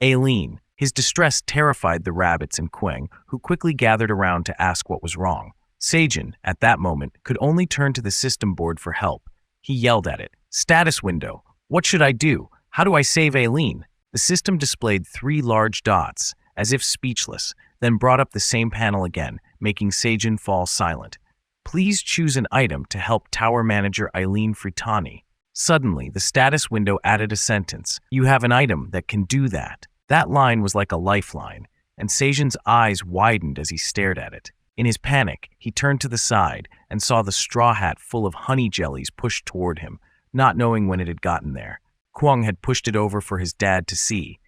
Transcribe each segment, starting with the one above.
Aileen. His distress terrified the rabbits and Quang, who quickly gathered around to ask what was wrong. Sajin, at that moment, could only turn to the system board for help. He yelled at it. Status window. What should I do? How do I save Aileen? The system displayed 3 large dots, as if speechless, then brought up the same panel again, making Sajin fall silent. Please choose an item to help Tower Manager Aileen Fritani. Suddenly, the status window added a sentence. You have an item that can do that. That line was like a lifeline, and Sajin's eyes widened as he stared at it. In his panic, he turned to the side and saw the straw hat full of honey jellies pushed toward him, not knowing when it had gotten there. Quang had pushed it over for his dad to see,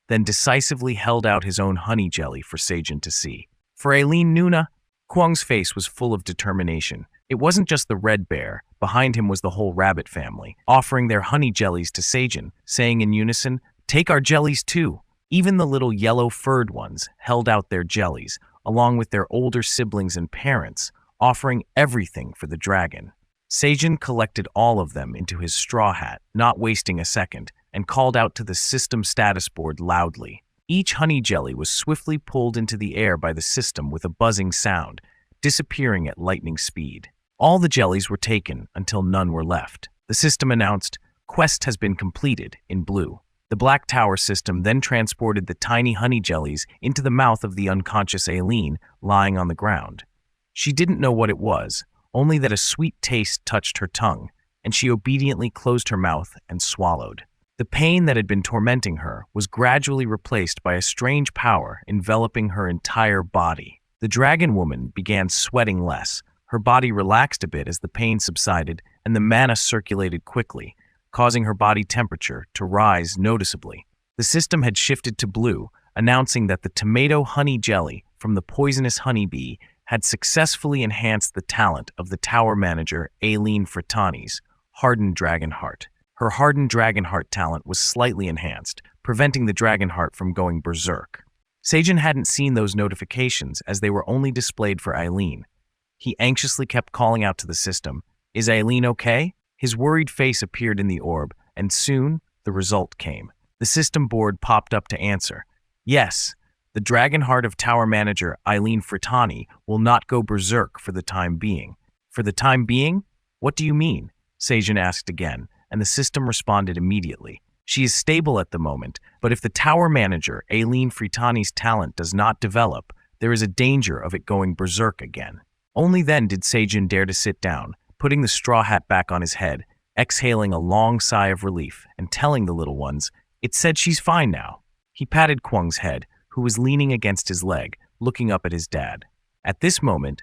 then decisively held out his own honey jelly for Sajin to see. For Aileen Nuna, Quang's face was full of determination. It wasn't just the red bear. Behind him was the whole rabbit family, offering their honey jellies to Sajin, saying in unison, "Take our jellies too." Even the little yellow-furred ones held out their jellies, along with their older siblings and parents, offering everything for the dragon. Sajin collected all of them into his straw hat, not wasting a second, and called out to the system status board loudly. Each honey jelly was swiftly pulled into the air by the system with a buzzing sound, disappearing at lightning speed. All the jellies were taken until none were left. The system announced, "Quest has been completed," in blue. The Black Tower system then transported the tiny honey jellies into the mouth of the unconscious Aileen lying on the ground. She didn't know what it was, only that a sweet taste touched her tongue, and she obediently closed her mouth and swallowed. The pain that had been tormenting her was gradually replaced by a strange power enveloping her entire body. The dragon woman began sweating less. Her body relaxed a bit as the pain subsided, and the mana circulated quickly, causing her body temperature to rise noticeably. The system had shifted to blue, announcing that the tomato honey jelly from the poisonous honeybee had successfully enhanced the talent of the tower manager Aileen Fritani's hardened dragon heart. Her hardened dragon heart talent was slightly enhanced, preventing the dragon heart from going berserk. Sajin hadn't seen those notifications as they were only displayed for Aileen. He anxiously kept calling out to the system, "Is Aileen okay?" His worried face appeared in the orb, and soon the result came. The system board popped up to answer. Yes, the dragon heart of tower manager Aileen Fritani will not go berserk for the time being. For the time being? What do you mean? Sajin asked again, and the system responded immediately. She is stable at the moment, but if the tower manager Aileen Fritani's talent does not develop, there is a danger of it going berserk again. Only then did Sajin dare to sit down, putting the straw hat back on his head, exhaling a long sigh of relief and telling the little ones, "It said she's fine now." He patted Quang's head, who was leaning against his leg, looking up at his dad. At this moment,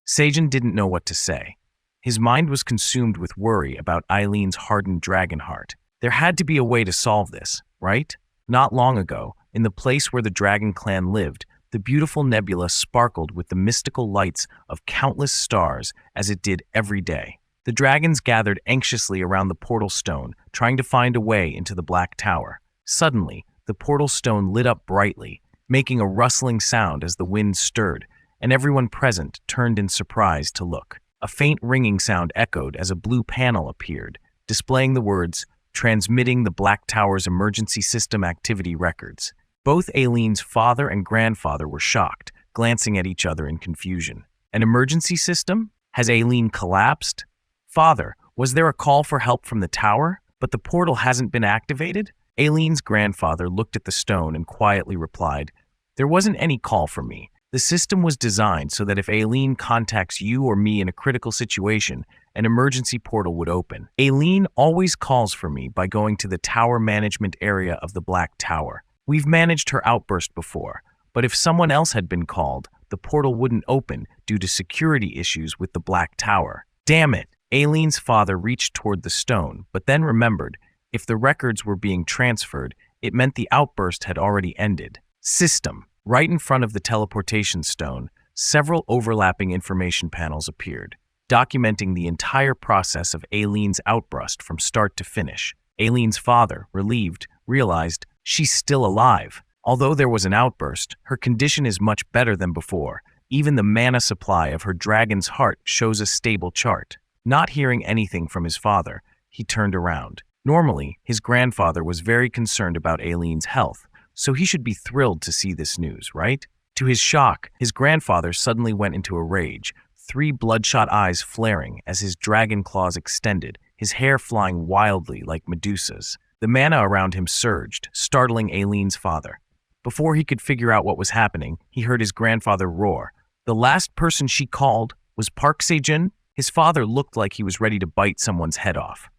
Sajin didn't know what to say. His mind was consumed with worry about Aileen's hardened dragon heart. There had to be a way to solve this, right? Not long ago, in the place where the dragon clan lived, the beautiful nebula sparkled with the mystical lights of countless stars as it did every day. The dragons gathered anxiously around the portal stone, trying to find a way into the Black Tower. Suddenly, the portal stone lit up brightly, making a rustling sound as the wind stirred, and everyone present turned in surprise to look. A faint ringing sound echoed as a blue panel appeared, displaying the words, "Transmitting the Black Tower's emergency system activity records." Both Aileen's father and grandfather were shocked, glancing at each other in confusion. An emergency system? Has Aileen collapsed? Father, was there a call for help from the tower? But the portal hasn't been activated? Aileen's grandfather looked at the stone and quietly replied, "There wasn't any call for me. The system was designed so that if Aileen contacts you or me in a critical situation, an emergency portal would open. Aileen always calls for me by going to the tower management area of the Black Tower. We've managed her outburst before, but if someone else had been called, the portal wouldn't open due to security issues with the Black Tower." Damn it! Aileen's father reached toward the stone, but then remembered, if the records were being transferred, it meant the outburst had already ended. System. Right in front of the teleportation stone, several overlapping information panels appeared, documenting the entire process of Aileen's outburst from start to finish. Aileen's father, relieved, realized she's still alive. Although there was an outburst, her condition is much better than before. Even the mana supply of her dragon's heart shows a stable chart. Not hearing anything from his father, he turned around. Normally, his grandfather was very concerned about Aileen's health, so he should be thrilled to see this news, right? To his shock, his grandfather suddenly went into a rage, three bloodshot eyes flaring as his dragon claws extended, his hair flying wildly like Medusa's. The mana around him surged, startling Aileen's father. Before he could figure out what was happening, he heard his grandfather roar. The last person she called was Park Se-jin. His father looked like he was ready to bite someone's head off.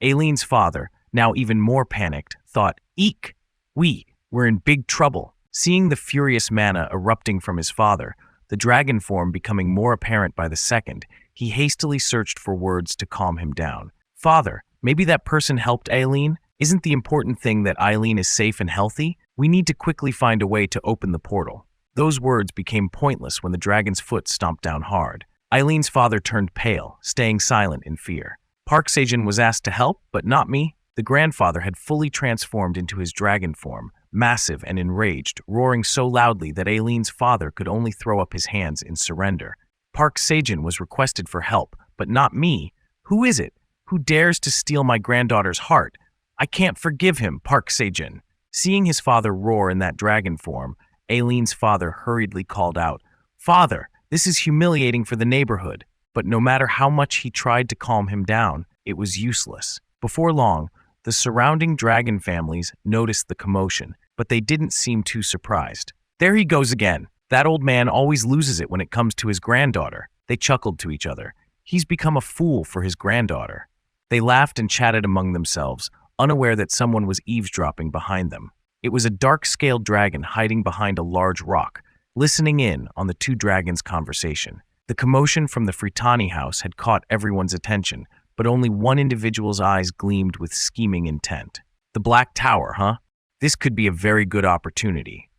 Aileen's father, now even more panicked, thought, "Eek! We're in big trouble." Seeing the furious mana erupting from his father, the dragon form becoming more apparent by the second, he hastily searched for words to calm him down. "Father, maybe that person helped Aileen? Isn't the important thing that Aileen is safe and healthy? We need to quickly find a way to open the portal." Those words became pointless when the dragon's foot stomped down hard. Aileen's father turned pale, staying silent in fear. Park Se-jin was asked to help, but not me. The grandfather had fully transformed into his dragon form, massive and enraged, roaring so loudly that Aileen's father could only throw up his hands in surrender. Park Se-jin was requested for help, but not me. Who is it? Who dares to steal my granddaughter's heart? I can't forgive him, Park Se-jin. Seeing his father roar in that dragon form, Aileen's father hurriedly called out, "Father, this is humiliating for the neighborhood." But no matter how much he tried to calm him down, it was useless. Before long, the surrounding dragon families noticed the commotion, but they didn't seem too surprised. "There he goes again. That old man always loses it when it comes to his granddaughter." They chuckled to each other. "He's become a fool for his granddaughter." They laughed and chatted among themselves, unaware that someone was eavesdropping behind them. It was a dark-scaled dragon hiding behind a large rock, listening in on the two dragons' conversation. The commotion from the Fritani house had caught everyone's attention, but only one individual's eyes gleamed with scheming intent. "The Black Tower, huh? This could be a very good opportunity."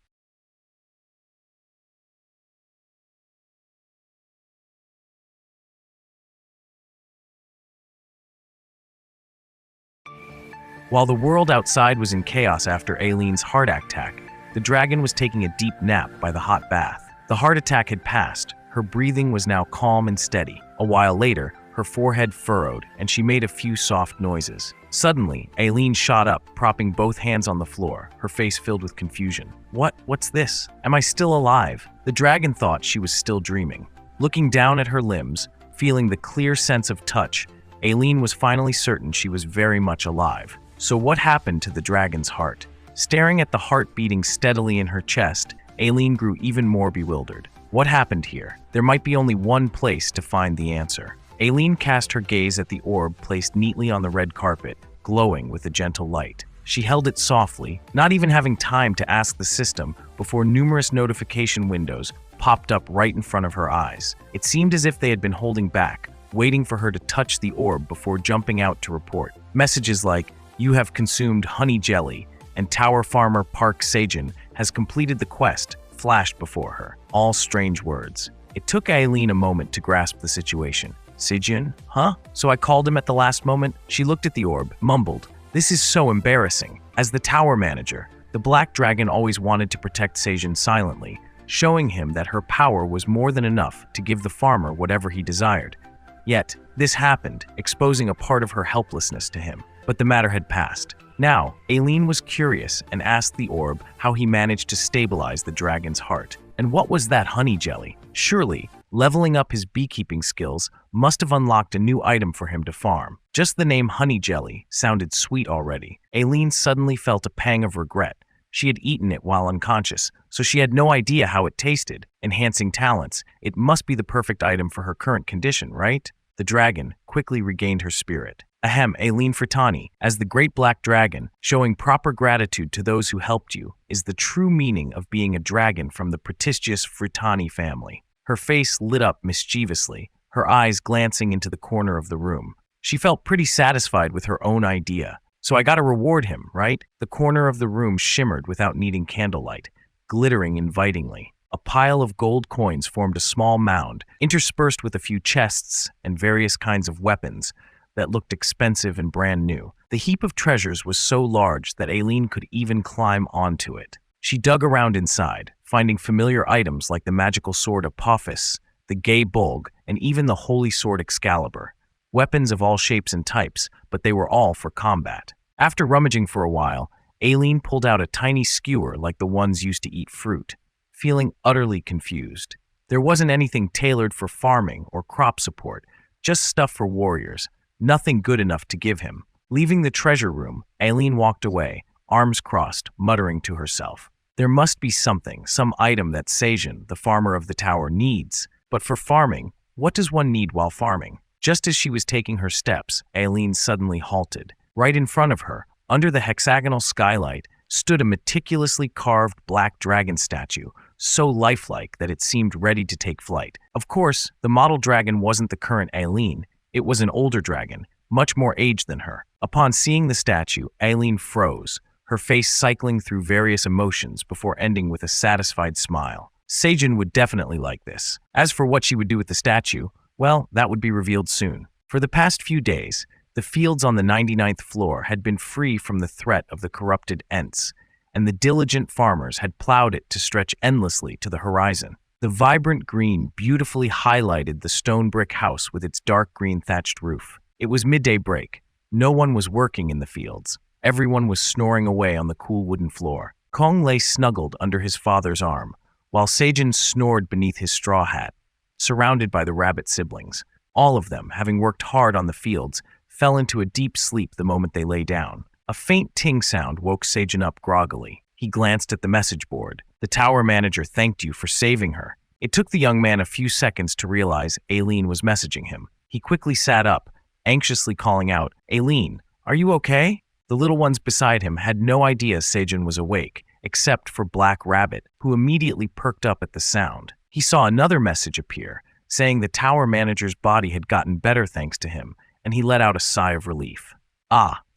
While the world outside was in chaos after Aileen's heart attack, the dragon was taking a deep nap by the hot bath. The heart attack had passed. Her breathing was now calm and steady. A while later, her forehead furrowed, and she made a few soft noises. Suddenly, Aileen shot up, propping both hands on the floor, her face filled with confusion. What's this? Am I still alive?" The dragon thought she was still dreaming. Looking down at her limbs, feeling the clear sense of touch, Aileen was finally certain she was very much alive. So what happened to the dragon's heart? Staring at the heart beating steadily in her chest, Aileen grew even more bewildered. What happened here? There might be only one place to find the answer. Aileen cast her gaze at the orb placed neatly on the red carpet, glowing with a gentle light. She held it softly, not even having time to ask the system before numerous notification windows popped up right in front of her eyes. It seemed as if they had been holding back, waiting for her to touch the orb before jumping out to report. Messages like, "You have consumed honey jelly," and "Tower Farmer Park Se-jin has completed the quest," flashed before her. All strange words. It took Aileen a moment to grasp the situation. "Se-jin? Huh? So I called him at the last moment?" She looked at the orb, mumbled, "This is so embarrassing." As the tower manager, the Black Dragon always wanted to protect Se-jin silently, showing him that her power was more than enough to give the farmer whatever he desired. Yet, this happened, exposing a part of her helplessness to him. But the matter had passed. Now, Aileen was curious and asked the orb how he managed to stabilize the dragon's heart. And what was that honey jelly? Surely, leveling up his beekeeping skills must have unlocked a new item for him to farm. Just the name honey jelly sounded sweet already. Aileen suddenly felt a pang of regret. She had eaten it while unconscious, so she had no idea how it tasted. Enhancing talents, it must be the perfect item for her current condition, right? The dragon quickly regained her spirit. Ahem, Aileen Fritani, as the great black dragon, showing proper gratitude to those who helped you, is the true meaning of being a dragon from the prestigious Fritani family. Her face lit up mischievously, her eyes glancing into the corner of the room. She felt pretty satisfied with her own idea. "So I gotta reward him, right?" The corner of the room shimmered without needing candlelight, glittering invitingly. A pile of gold coins formed a small mound, interspersed with a few chests and various kinds of weapons that looked expensive and brand new. The heap of treasures was so large that Aileen could even climb onto it. She dug around inside, finding familiar items like the magical sword Apophis, the gay bulg, and even the holy sword Excalibur. Weapons of all shapes and types, but they were all for combat. After rummaging for a while, Aileen pulled out a tiny skewer like the ones used to eat fruit, feeling utterly confused. There wasn't anything tailored for farming or crop support, just stuff for warriors, nothing good enough to give him. Leaving the treasure room, Aileen walked away, arms crossed, muttering to herself. There must be something, some item that Seijun, the farmer of the tower, needs. But for farming, what does one need while farming? Just as she was taking her steps, Aileen suddenly halted. Right in front of her, under the hexagonal skylight, stood a meticulously carved black dragon statue, so lifelike that it seemed ready to take flight. Of course, the model dragon wasn't the current Aileen. It was an older dragon, much more aged than her. Upon seeing the statue, Aileen froze, her face cycling through various emotions before ending with a satisfied smile. Seijun would definitely like this. As for what she would do with the statue, well, that would be revealed soon. For the past few days, the fields on the 99th floor had been free from the threat of the corrupted Ents, and the diligent farmers had plowed it to stretch endlessly to the horizon. The vibrant green beautifully highlighted the stone brick house with its dark green thatched roof. It was midday break. No one was working in the fields. Everyone was snoring away on the cool wooden floor. Kong lay snuggled under his father's arm, while Seijun snored beneath his straw hat, surrounded by the rabbit siblings. All of them, having worked hard on the fields, fell into a deep sleep the moment they lay down. A faint ting sound woke Seijun up groggily. He glanced at the message board. The tower manager thanked you for saving her. It took the young man a few seconds to realize Aileen was messaging him. He quickly sat up, anxiously calling out, "Aileen, are you okay?" The little ones beside him had no idea Seijun was awake, except for Black Rabbit, who immediately perked up at the sound. He saw another message appear, saying the tower manager's body had gotten better thanks to him, and he let out a sigh of relief.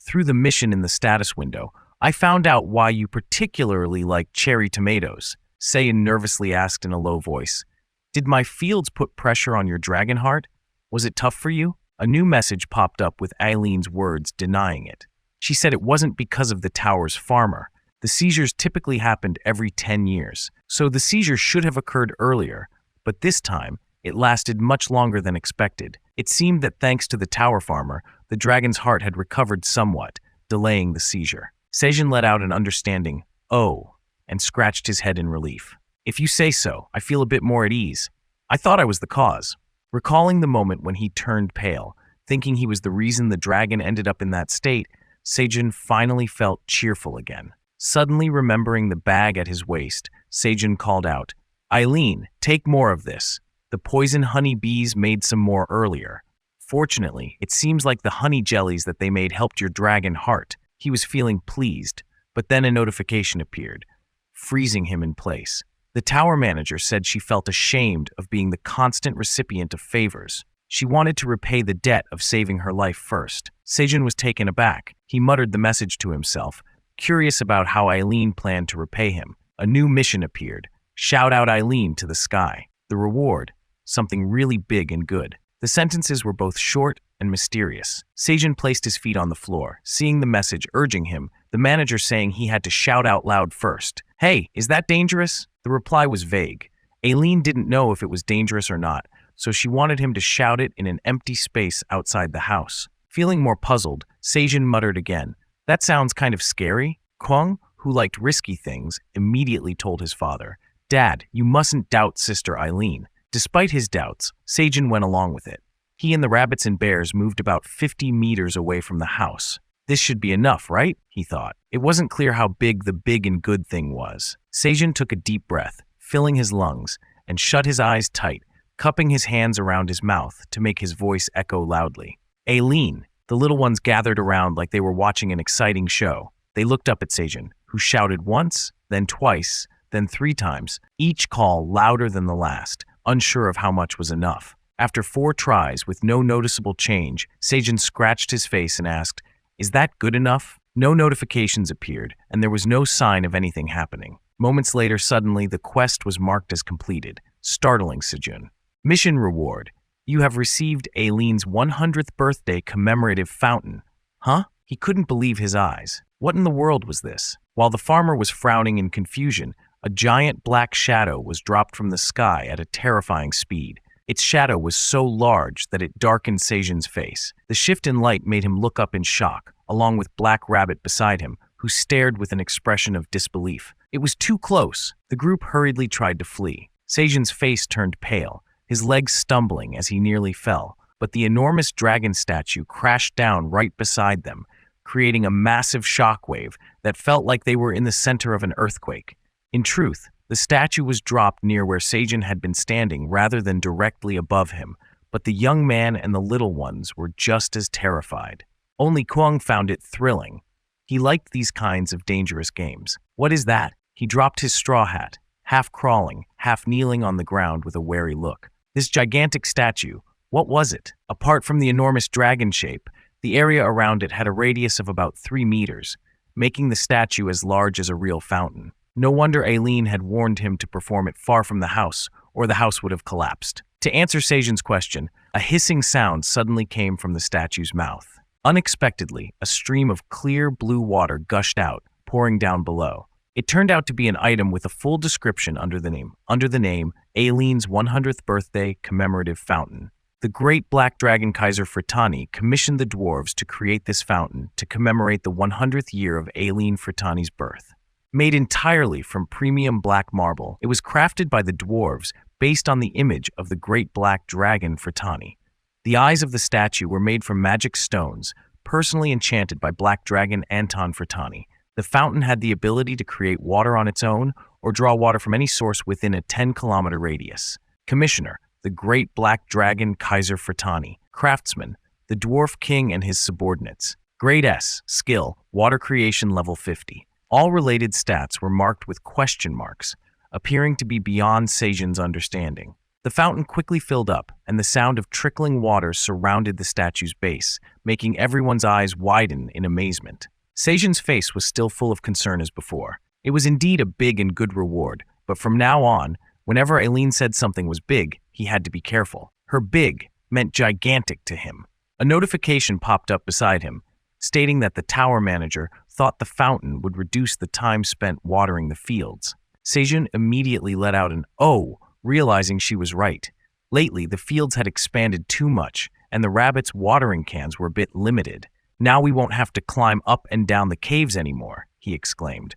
Through the mission in the status window, I found out why you particularly like cherry tomatoes, Seiyin nervously asked in a low voice. Did my fields put pressure on your dragon heart? Was it tough for you? A new message popped up with Aileen's words denying it. She said it wasn't because of the tower's farmer. The seizures typically happened every 10 years, so the seizure should have occurred earlier, but this time, it lasted much longer than expected. It seemed that thanks to the tower farmer, the dragon's heart had recovered somewhat, delaying the seizure. Seijun let out an understanding, "Oh," and scratched his head in relief. "If you say so, I feel a bit more at ease. I thought I was the cause." Recalling the moment when he turned pale, thinking he was the reason the dragon ended up in that state, Seijun finally felt cheerful again. Suddenly remembering the bag at his waist, Seijun called out, "Aileen, take more of this. The poison honey bees made some more earlier. Fortunately, it seems like the honey jellies that they made helped your dragon heart." He was feeling pleased, but then a notification appeared, freezing him in place. The tower manager said she felt ashamed of being the constant recipient of favors. She wanted to repay the debt of saving her life first. Seijun was taken aback. He muttered the message to himself, curious about how Aileen planned to repay him. A new mission appeared. Shout out Aileen to the sky. The reward, something really big and good. The sentences were both short and mysterious. Seijun placed his feet on the floor, seeing the message urging him, the manager saying he had to shout out loud first. "Hey, is that dangerous?" The reply was vague. Aileen didn't know if it was dangerous or not, so she wanted him to shout it in an empty space outside the house. Feeling more puzzled, Seijun muttered again, "That sounds kind of scary." Kwang, who liked risky things, immediately told his father, "Dad, you mustn't doubt Sister Aileen." Despite his doubts, Seijun went along with it. He and the rabbits and bears moved about 50 meters away from the house. This should be enough, right? He thought. It wasn't clear how big the big and good thing was. Seijun took a deep breath, filling his lungs, and shut his eyes tight, cupping his hands around his mouth to make his voice echo loudly. "Aileen!" The little ones gathered around like they were watching an exciting show. They looked up at Seijun, who shouted once, then twice, then 3 times, each call louder than the last, unsure of how much was enough. After 4 tries with no noticeable change, Seijun scratched his face and asked, "Is that good enough?" No notifications appeared, and there was no sign of anything happening. Moments later, suddenly, the quest was marked as completed, startling Seijun. Mission reward. You have received Aileen's 100th birthday commemorative fountain. Huh? He couldn't believe his eyes. What in the world was this? While the farmer was frowning in confusion, a giant black shadow was dropped from the sky at a terrifying speed. Its shadow was so large that it darkened Seijun's face. The shift in light made him look up in shock, along with Black Rabbit beside him, who who stared with an expression of disbelief. It was too close. The group hurriedly tried to flee. Sejin's face turned pale, his legs stumbling as he nearly fell, but the enormous dragon statue crashed down right beside them, creating a massive shockwave that felt like they were in the center of an earthquake. In truth, the statue was dropped near where Sejin had been standing rather than directly above him, but the young man and the little ones were just as terrified. Only Kwang found it thrilling. He liked these kinds of dangerous games. What is that? He dropped his straw hat, half crawling, half kneeling on the ground with a wary look. This gigantic statue, what was it? Apart from the enormous dragon shape, the area around it had a radius of about 3 meters, making the statue as large as a real fountain. No wonder Aileen had warned him to perform it far from the house, or the house would have collapsed. To answer Sejin's question, a hissing sound suddenly came from the statue's mouth. Unexpectedly, a stream of clear blue water gushed out, pouring down below. It turned out to be an item with a full description under the name Aileen's 100th birthday commemorative fountain. The great black dragon Kaiser Fritani commissioned the dwarves to create this fountain to commemorate the 100th year of Aileen Fritani's birth. Made entirely from premium black marble, it was crafted by the dwarves based on the image of the great black dragon Fritani. The eyes of the statue were made from magic stones, personally enchanted by black dragon Anton Fritani. The fountain had the ability to create water on its own or draw water from any source within a 10-kilometer radius. Commissioner, the great black dragon Kaiser Fritani. Craftsman, the dwarf king and his subordinates. Grade S, skill, water creation level 50. All related stats were marked with question marks, appearing to be beyond Sejin's understanding. The fountain quickly filled up, and the sound of trickling water surrounded the statue's base, making everyone's eyes widen in amazement. Sejin's face was still full of concern as before. It was indeed a big and good reward, but from now on, whenever Aileen said something was big, he had to be careful. Her big meant gigantic to him. A notification popped up beside him, stating that the tower manager thought the fountain would reduce the time spent watering the fields. Sejin immediately let out an "oh," realizing she was right. Lately, the fields had expanded too much, and the rabbits' watering cans were a bit limited. "Now we won't have to climb up and down the caves anymore," he exclaimed.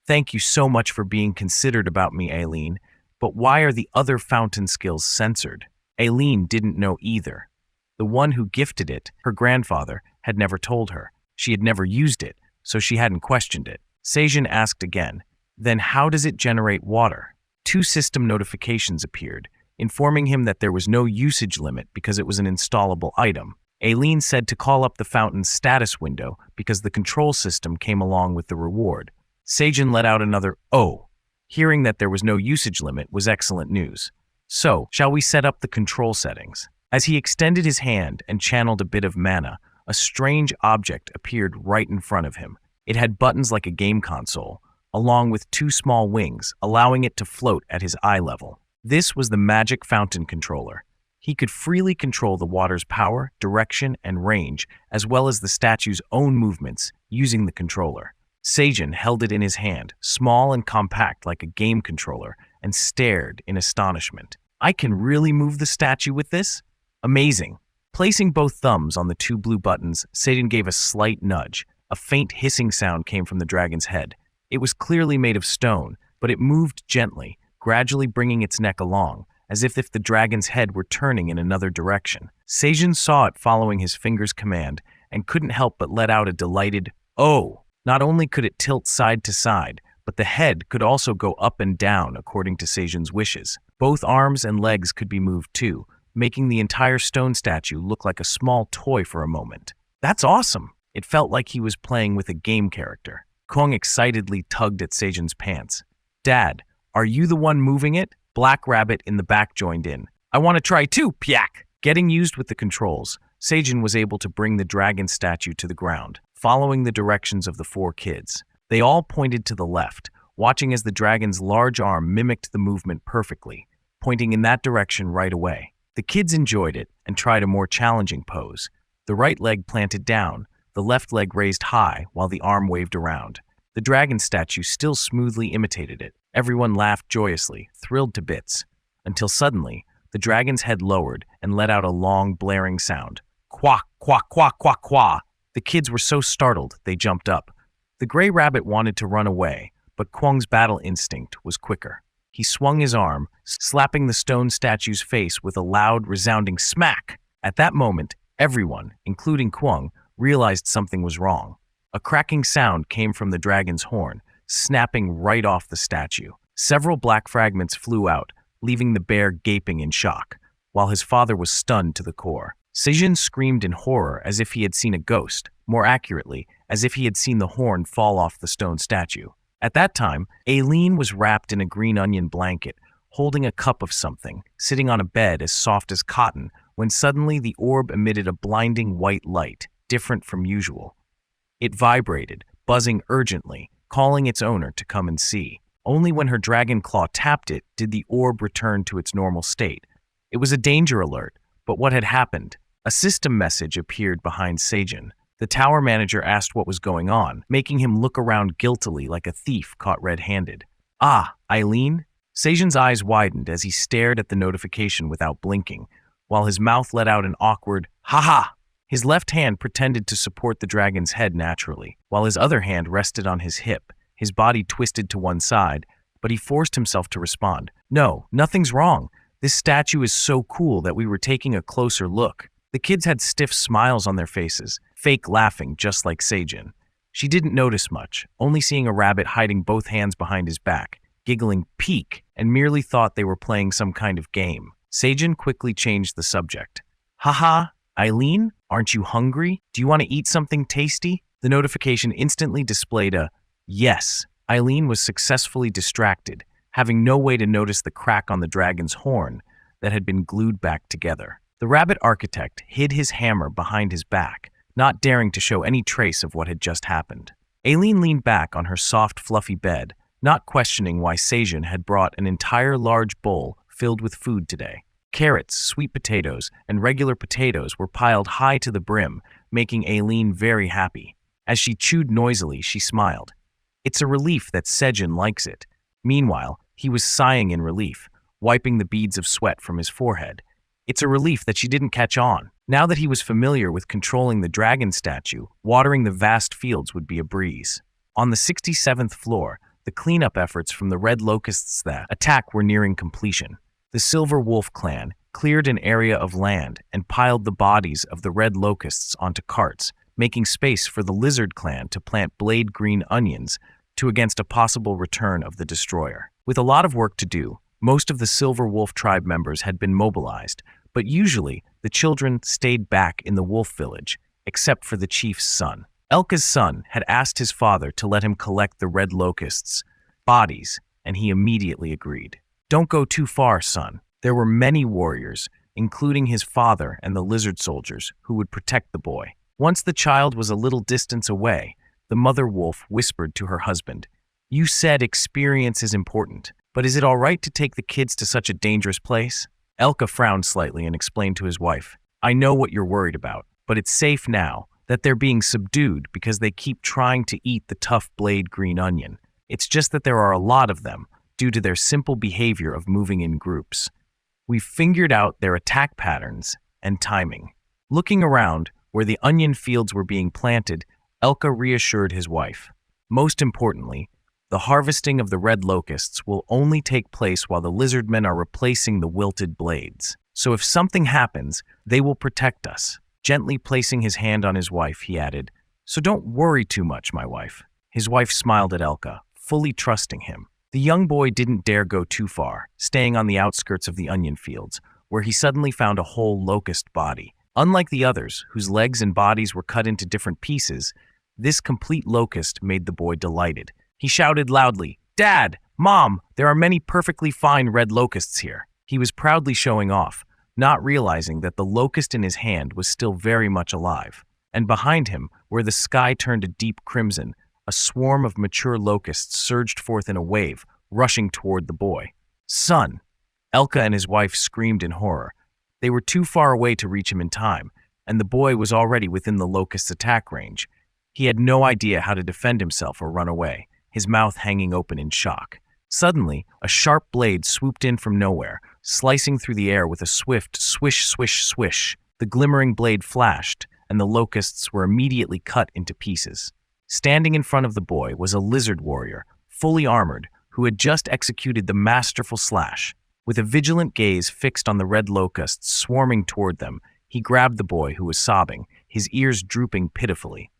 "Thank you so much for being considerate about me, Aileen, but why are the other fountain skills censored?" Aileen didn't know either. The one who gifted it, her grandfather, had never told her. She had never used it, so she hadn't questioned it. Sejin asked again, "Then how does it generate water?" 2 system notifications appeared, informing him that there was no usage limit because it was an installable item. Aileen said to call up the fountain's status window because the control system came along with the reward. Sejin let out another "oh." Hearing that there was no usage limit was excellent news. "So, shall we set up the control settings?" As he extended his hand and channeled a bit of mana, a strange object appeared right in front of him. It had buttons like a game console, along with 2 small wings, allowing it to float at his eye level. This was the magic fountain controller. He could freely control the water's power, direction, and range, as well as the statue's own movements, using the controller. Sejin held it in his hand, small and compact like a game controller, and stared in astonishment. "I can really move the statue with this? Amazing." Placing both thumbs on the 2 blue buttons, Sejin gave a slight nudge. A faint hissing sound came from the dragon's head. It was clearly made of stone, but it moved gently, gradually bringing its neck along, as if the dragon's head were turning in another direction. Sejin saw it following his finger's command and couldn't help but let out a delighted "oh." Not only could it tilt side to side, but the head could also go up and down according to Sejin's wishes. Both arms and legs could be moved too, making the entire stone statue look like a small toy for a moment. "That's awesome!" It felt like he was playing with a game character. Kong excitedly tugged at Sejin's pants. "Dad, are you the one moving it?" Black Rabbit in the back joined in. "I want to try too, Pyak!" Getting used with the controls, Sejin was able to bring the dragon statue to the ground, following the directions of the 4 kids. They all pointed to the left, watching as the dragon's large arm mimicked the movement perfectly, pointing in that direction right away. The kids enjoyed it and tried a more challenging pose. The right leg planted down, the left leg raised high while the arm waved around. The dragon statue still smoothly imitated it. Everyone laughed joyously, thrilled to bits, until suddenly, the dragon's head lowered and let out a long, blaring sound. Quack, quack, quack, quack, quack. The kids were so startled, they jumped up. The gray rabbit wanted to run away, but Kwang's battle instinct was quicker. He swung his arm, slapping the stone statue's face with a loud, resounding smack. At that moment, everyone, including Kwang, realized something was wrong. A cracking sound came from the dragon's horn, snapping right off the statue. Several black fragments flew out, leaving the bear gaping in shock, while his father was stunned to the core. Sejin screamed in horror as if he had seen a ghost, more accurately, as if he had seen the horn fall off the stone statue. At that time, Aileen was wrapped in a green onion blanket, holding a cup of something, sitting on a bed as soft as cotton, when suddenly the orb emitted a blinding white light, different from usual. It vibrated, buzzing urgently, calling its owner to come and see. Only when her dragon claw tapped it did the orb return to its normal state. It was a danger alert, but what had happened? A system message appeared behind Sejin. The tower manager asked what was going on, making him look around guiltily like a thief caught red-handed. Ah, Aileen? Sejin's eyes widened as he stared at the notification without blinking, while his mouth let out an awkward, "Ha-ha!" His left hand pretended to support the dragon's head naturally, while his other hand rested on his hip, his body twisted to one side, but he forced himself to respond. "No, nothing's wrong. This statue is so cool that we were taking a closer look." The kids had stiff smiles on their faces, fake laughing just like Sejin. She didn't notice much, only seeing a rabbit hiding both hands behind his back, giggling "peek," and merely thought they were playing some kind of game. Sejin quickly changed the subject. "Haha, Aileen, aren't you hungry? Do you want to eat something tasty?" The notification instantly displayed a yes. Aileen was successfully distracted, having no way to notice the crack on the dragon's horn that had been glued back together. The rabbit architect hid his hammer behind his back, not daring to show any trace of what had just happened. Aileen leaned back on her soft, fluffy bed, not questioning why Sejin had brought an entire large bowl filled with food today. Carrots, sweet potatoes, and regular potatoes were piled high to the brim, making Aileen very happy. As she chewed noisily, she smiled. It's a relief that Sejin likes it. Meanwhile, he was sighing in relief, wiping the beads of sweat from his forehead. It's a relief that she didn't catch on. Now that he was familiar with controlling the dragon statue, watering the vast fields would be a breeze. On the 67th floor, the cleanup efforts from the Red Locusts that attack were nearing completion. The Silver Wolf clan cleared an area of land and piled the bodies of the Red Locusts onto carts, making space for the Lizard clan to plant blade green onions against a possible return of the destroyer. With a lot of work to do, most of the Silver Wolf tribe members had been mobilized, but usually the children stayed back in the wolf village, except for the chief's son. Elka's son had asked his father to let him collect the Red Locusts' bodies, and he immediately agreed. "Don't go too far, son." There were many warriors, including his father and the lizard soldiers, who would protect the boy. Once the child was a little distance away, the mother wolf whispered to her husband, "You said experience is important, but is it all right to take the kids to such a dangerous place?" Elka frowned slightly and explained to his wife, "I know what you're worried about, but it's safe now that they're being subdued because they keep trying to eat the tough blade green onion. It's just that there are a lot of them due to their simple behavior of moving in groups. We've figured out their attack patterns and timing." Looking around where the onion fields were being planted, Elka reassured his wife. Most importantly, the harvesting of the red locusts will only take place while the lizard men are replacing the wilted blades. So if something happens, they will protect us. Gently placing his hand on his wife, he added, "So don't worry too much, my wife." His wife smiled at Elka, fully trusting him. The young boy didn't dare go too far, staying on the outskirts of the onion fields, where he suddenly found a whole locust body. Unlike the others, whose legs and bodies were cut into different pieces, this complete locust made the boy delighted. He shouted loudly, "Dad! Mom! There are many perfectly fine red locusts here." He was proudly showing off, not realizing that the locust in his hand was still very much alive. And behind him, where the sky turned a deep crimson, a swarm of mature locusts surged forth in a wave, rushing toward the boy. "Son!" Elka and his wife screamed in horror. They were too far away to reach him in time, and the boy was already within the locust's attack range. He had no idea how to defend himself or run away, his mouth hanging open in shock. Suddenly, a sharp blade swooped in from nowhere, slicing through the air with a swift swish, swish, swish. The glimmering blade flashed, and the locusts were immediately cut into pieces. Standing in front of the boy was a lizard warrior, fully armored, who had just executed the masterful slash. With a vigilant gaze fixed on the red locusts swarming toward them, he grabbed the boy who was sobbing, his ears drooping pitifully.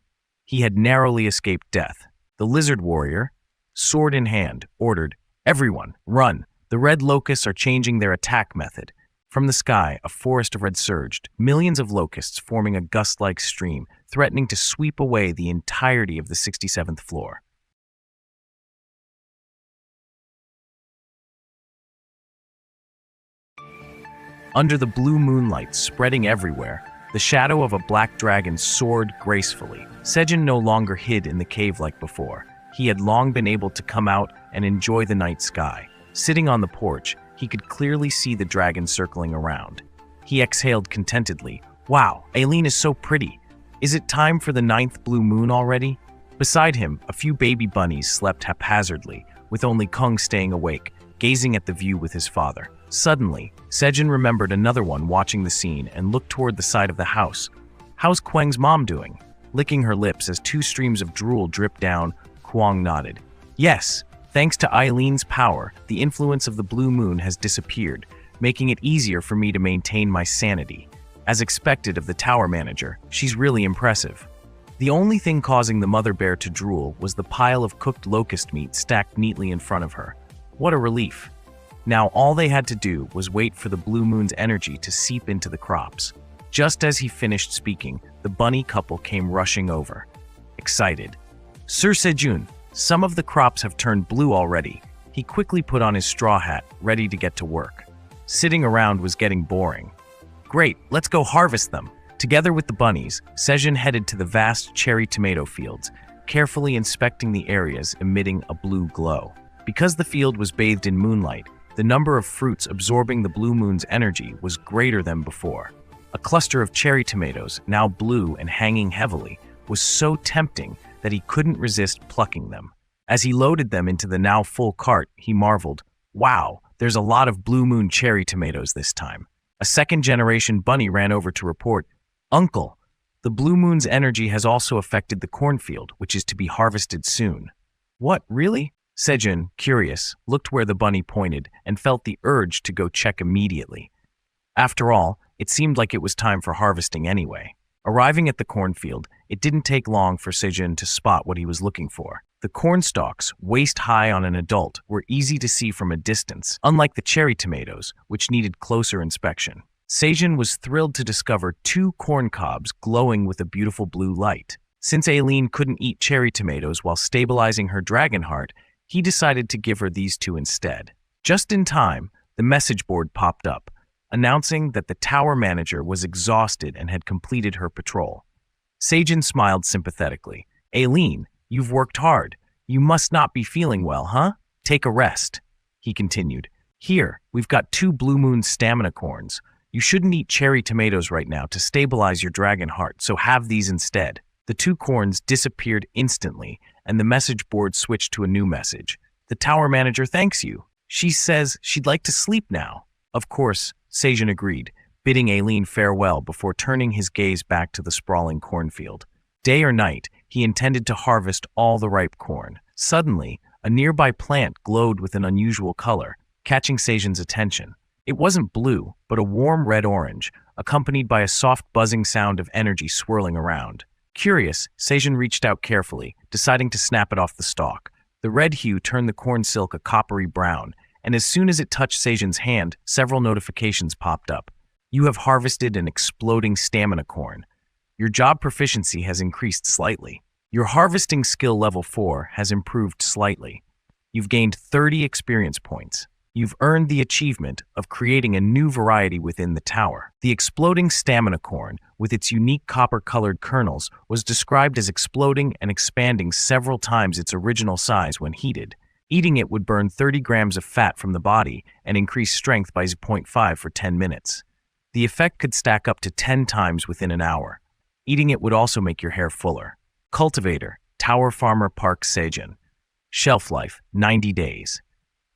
He had narrowly escaped death. The lizard warrior, sword in hand, ordered, "Everyone, run! The red locusts are changing their attack method." From the sky, a forest of red surged, millions of locusts forming a gust-like stream, threatening to sweep away the entirety of the 67th floor. Under the blue moonlight spreading everywhere, the shadow of a black dragon soared gracefully. Sejin no longer hid in the cave like before. He had long been able to come out and enjoy the night sky. Sitting on the porch, he could clearly see the dragon circling around. He exhaled contentedly. Wow, Aileen is so pretty. Is it time for the 9th blue moon already? Beside him, a few baby bunnies slept haphazardly, with only Kung staying awake, gazing at the view with his father. Suddenly, Sejin remembered another one watching the scene and looked toward the side of the house. How's Kwang's mom doing? Licking her lips as 2 streams of drool dripped down, Kwang nodded. Yes, thanks to Eileen's power, the influence of the blue moon has disappeared, making it easier for me to maintain my sanity. As expected of the tower manager, she's really impressive. The only thing causing the mother bear to drool was the pile of cooked locust meat stacked neatly in front of her. What a relief. Now all they had to do was wait for the blue moon's energy to seep into the crops. Just as he finished speaking, the bunny couple came rushing over. Excited. Sir Sejun, some of the crops have turned blue already. He quickly put on his straw hat, ready to get to work. Sitting around was getting boring. Great, let's go harvest them. Together with the bunnies, Sejun headed to the vast cherry tomato fields, carefully inspecting the areas emitting a blue glow. Because the field was bathed in moonlight, the number of fruits absorbing the blue moon's energy was greater than before. A cluster of cherry tomatoes, now blue and hanging heavily, was so tempting that he couldn't resist plucking them. As he loaded them into the now full cart, he marveled, "Wow, there's a lot of blue moon cherry tomatoes this time." A second-generation bunny ran over to report, "Uncle, the blue moon's energy has also affected the cornfield, which is to be harvested soon." "What, really?" Sejun, curious, looked where the bunny pointed and felt the urge to go check immediately. After all, it seemed like it was time for harvesting anyway. Arriving at the cornfield, it didn't take long for Sejun to spot what he was looking for. The corn stalks, waist-high on an adult, were easy to see from a distance, unlike the cherry tomatoes, which needed closer inspection. Sejun was thrilled to discover 2 corn cobs glowing with a beautiful blue light. Since Aileen couldn't eat cherry tomatoes while stabilizing her dragon heart, he decided to give her these 2 instead. Just in time, the message board popped up, announcing that the tower manager was exhausted and had completed her patrol. Sejun smiled sympathetically. "Aileen, you've worked hard. You must not be feeling well, huh? Take a rest," he continued. "Here, we've got 2 blue moon stamina corns. You shouldn't eat cherry tomatoes right now to stabilize your dragon heart, so have these instead." The 2 corns disappeared instantly, and the message board switched to a new message. "The tower manager thanks you. She says she'd like to sleep now." Of course, Sejun agreed, bidding Aileen farewell before turning his gaze back to the sprawling cornfield. Day or night, he intended to harvest all the ripe corn. Suddenly, a nearby plant glowed with an unusual color, catching Sejun's attention. It wasn't blue, but a warm red-orange, accompanied by a soft buzzing sound of energy swirling around. Curious, Sejun reached out carefully, deciding to snap it off the stalk. The red hue turned the corn silk a coppery brown, and as soon as it touched Sejun's hand, several notifications popped up. "You have harvested an exploding stamina corn. Your job proficiency has increased slightly. Your harvesting skill level 4 has improved slightly. You've gained 30 experience points. You've earned the achievement of creating a new variety within the tower." The exploding stamina corn, with its unique copper-colored kernels, was described as exploding and expanding several times its original size when heated. Eating it would burn 30 grams of fat from the body and increase strength by 0.5 for 10 minutes. The effect could stack up to 10 times within an hour. Eating it would also make your hair fuller. Cultivator, Tower Farmer Park Sejun. Shelf life, 90 days.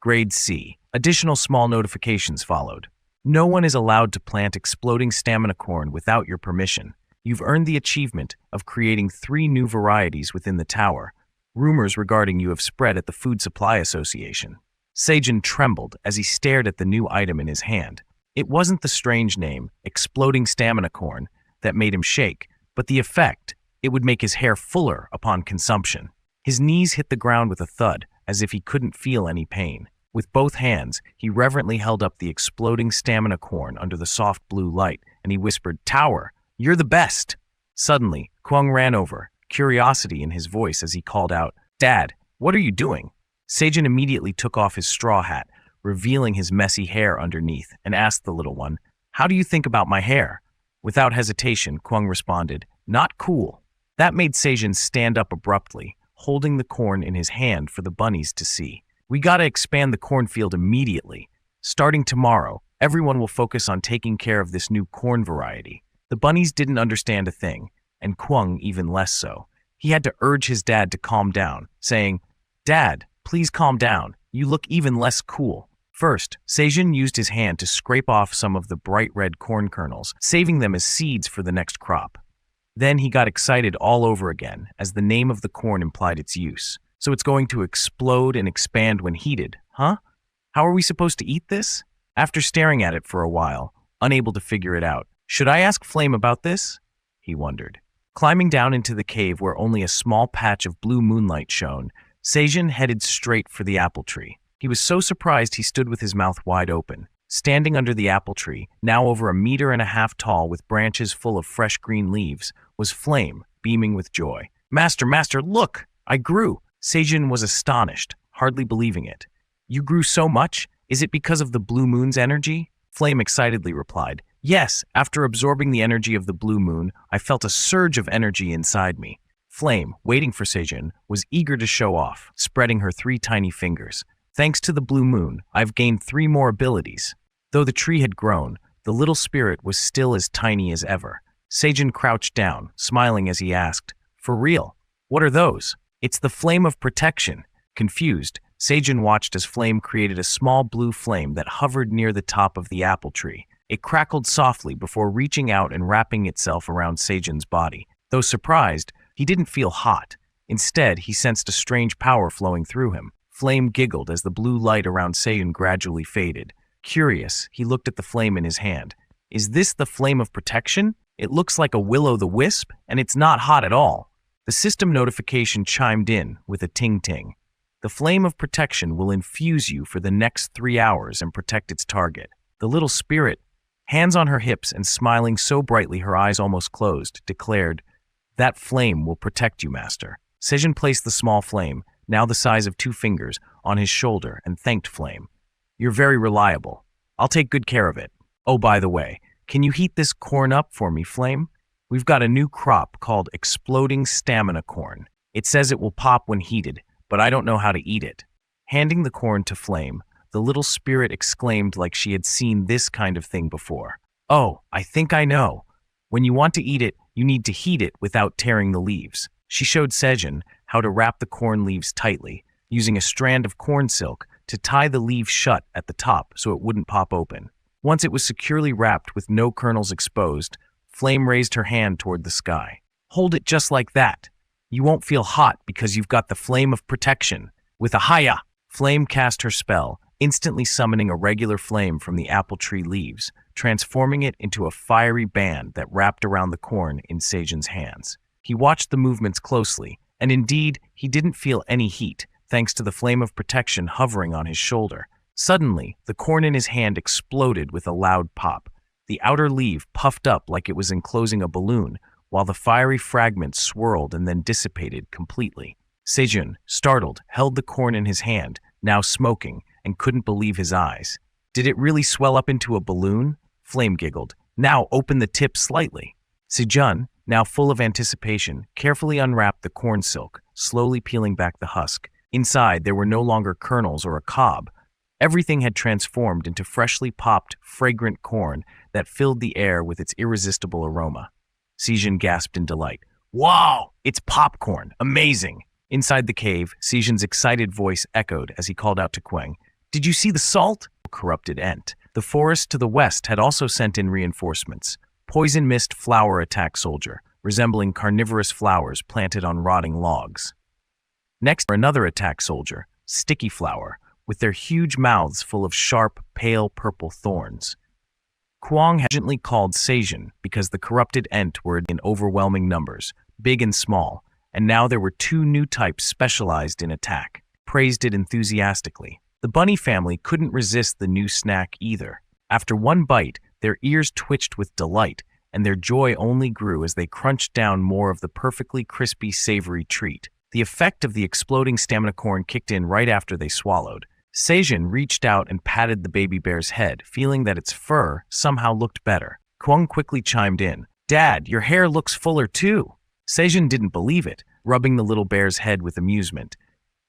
Grade C. Additional small notifications followed. No one is allowed to plant exploding stamina corn without your permission. You've earned the achievement of creating 3 new varieties within the tower. Rumors regarding you have spread at the Food Supply Association. Seijin trembled as he stared at the new item in his hand. It wasn't the strange name, exploding stamina corn, that made him shake, but the effect. It would make his hair fuller upon consumption. His knees hit the ground with a thud, as if he couldn't feel any pain. With both hands, he reverently held up the exploding stamina corn under the soft blue light, and he whispered, "Tower, you're the best!" Suddenly, Kwang ran over, curiosity in his voice as he called out, "Dad, what are you doing?" Seijin immediately took off his straw hat, revealing his messy hair underneath, and asked the little one, "How do you think about my hair?" Without hesitation, Kwang responded, "Not cool." That made Seijin stand up abruptly, holding the corn in his hand for the bunnies to see. "We gotta expand the cornfield immediately. Starting tomorrow, everyone will focus on taking care of this new corn variety." The bunnies didn't understand a thing, and Kwang even less so. He had to urge his dad to calm down, saying, "Dad, please calm down. You look even less cool." First, Seijin used his hand to scrape off some of the bright red corn kernels, saving them as seeds for the next crop. Then he got excited all over again, as the name of the corn implied its use. "So it's going to explode and expand when heated, huh? How are we supposed to eat this?" After staring at it for a while, unable to figure it out, "Should I ask Flame about this?" he wondered. Climbing down into the cave where only a small patch of blue moonlight shone, Seijin headed straight for the apple tree. He was so surprised he stood with his mouth wide open. Standing under the apple tree, now over 1.5 meters tall with branches full of fresh green leaves, was Flame, beaming with joy. Master, look! I grew!" Seijin was astonished, hardly believing it. "You grew so much? Is it because of the blue moon's energy?" Flame excitedly replied, "Yes, after absorbing the energy of the blue moon, I felt a surge of energy inside me." Flame, waiting for Seijin, was eager to show off, spreading her 3 tiny fingers. "Thanks to the blue moon, I've gained 3 more abilities." Though the tree had grown, the little spirit was still as tiny as ever. Seijin crouched down, smiling as he asked, "For real? What are those?" "It's the flame of protection." Confused, Seijin watched as Flame created a small blue flame that hovered near the top of the apple tree. It crackled softly before reaching out and wrapping itself around Seijin's body. Though surprised, he didn't feel hot. Instead, he sensed a strange power flowing through him. Flame giggled as the blue light around Seijin gradually faded. Curious, he looked at the flame in his hand. "Is this the flame of protection? It looks like a will-o'-the-wisp, and it's not hot at all." The system notification chimed in with a ting-ting. "The flame of protection will infuse you for the next 3 hours and protect its target." The little spirit, hands on her hips and smiling so brightly her eyes almost closed, declared, "That flame will protect you, Master." Seijin placed the small flame, now the size of 2 fingers, on his shoulder and thanked Flame. "You're very reliable. I'll take good care of it. Oh, by the way, can you heat this corn up for me, Flame? We've got a new crop called exploding stamina corn. It says it will pop when heated, but I don't know how to eat it." Handing the corn to Flame, the little spirit exclaimed like she had seen this kind of thing before. "Oh, I think I know. When you want to eat it, you need to heat it without tearing the leaves." She showed Seijin how to wrap the corn leaves tightly, using a strand of corn silk to tie the leaves shut at the top so it wouldn't pop open. Once it was securely wrapped with no kernels exposed, Flame raised her hand toward the sky. "Hold it just like that. You won't feel hot because you've got the flame of protection." With a hiya, Flame cast her spell, instantly summoning a regular flame from the apple tree leaves, transforming it into a fiery band that wrapped around the corn in Seijin's hands. He watched the movements closely, and indeed, he didn't feel any heat, thanks to the flame of protection hovering on his shoulder. Suddenly, the corn in his hand exploded with a loud pop. The outer leaf puffed up like it was enclosing a balloon, while the fiery fragments swirled and then dissipated completely. Seijin, startled, held the corn in his hand, now smoking, and couldn't believe his eyes. "Did it really swell up into a balloon?" Flame giggled. "Now open the tip slightly." Seijin, now full of anticipation, carefully unwrapped the corn silk, slowly peeling back the husk. Inside, there were no longer kernels or a cob. Everything had transformed into freshly popped, fragrant corn that filled the air with its irresistible aroma. Seijin gasped in delight. "Wow! It's popcorn! Amazing!" Inside the cave, Seijin's excited voice echoed as he called out to Kwang. "Did you see the salt?" Corrupted Ent. The forest to the west had also sent in reinforcements. Poison mist flower attack soldier, resembling carnivorous flowers planted on rotting logs. Next, another attack soldier, sticky flower, with their huge mouths full of sharp, pale purple thorns. Kwang had gently called Seijin because the corrupted ent were in overwhelming numbers, big and small, and now there were two new types specialized in attack. Praised it enthusiastically. The bunny family couldn't resist the new snack either. After one bite, their ears twitched with delight, and their joy only grew as they crunched down more of the perfectly crispy, savory treat. The effect of the exploding stamina corn kicked in right after they swallowed. Seijin reached out and patted the baby bear's head, feeling that its fur somehow looked better. Kwang quickly chimed in. "Dad, your hair looks fuller too." Seijin didn't believe it, rubbing the little bear's head with amusement.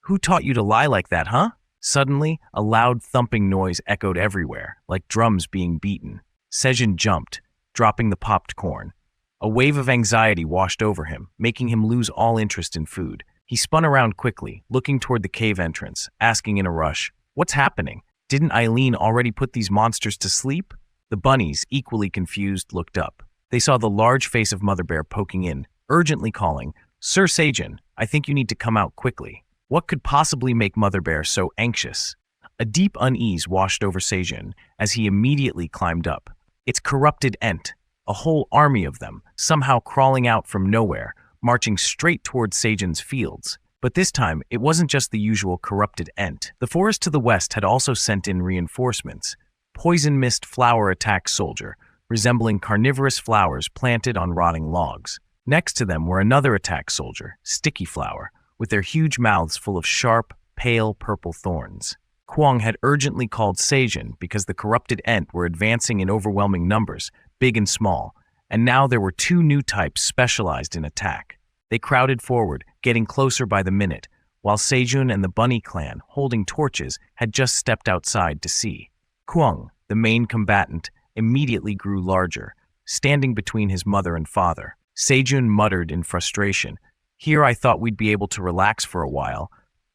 "Who taught you to lie like that, huh?" Suddenly, a loud thumping noise echoed everywhere, like drums being beaten. Seijin jumped, dropping the popped corn. A wave of anxiety washed over him, making him lose all interest in food. He spun around quickly, looking toward the cave entrance, asking in a rush, "What's happening? Didn't Eileen already put these monsters to sleep?" The bunnies, equally confused, looked up. They saw the large face of Mother Bear poking in, urgently calling, "Sir Seijin, I think you need to come out quickly." What could possibly make Mother Bear so anxious? A deep unease washed over Seijin as he immediately climbed up. It's corrupted ent, a whole army of them, somehow crawling out from nowhere, marching straight toward Seijin's fields. But this time, it wasn't just the usual corrupted ent. The forest to the west had also sent in reinforcements. Poison mist flower attack soldier, resembling carnivorous flowers planted on rotting logs. Next to them were another attack soldier, sticky flower, with their huge mouths full of sharp, pale purple thorns. Kwang had urgently called Seijin because the corrupted ent were advancing in overwhelming numbers, big and small, and now there were two new types specialized in attack. They crowded forward, getting closer by the minute, while Seijun and the bunny clan, holding torches, had just stepped outside to see. Kwang, the main combatant, immediately grew larger, standing between his mother and father. Seijun muttered in frustration, "Here I thought we'd be able to relax for a while.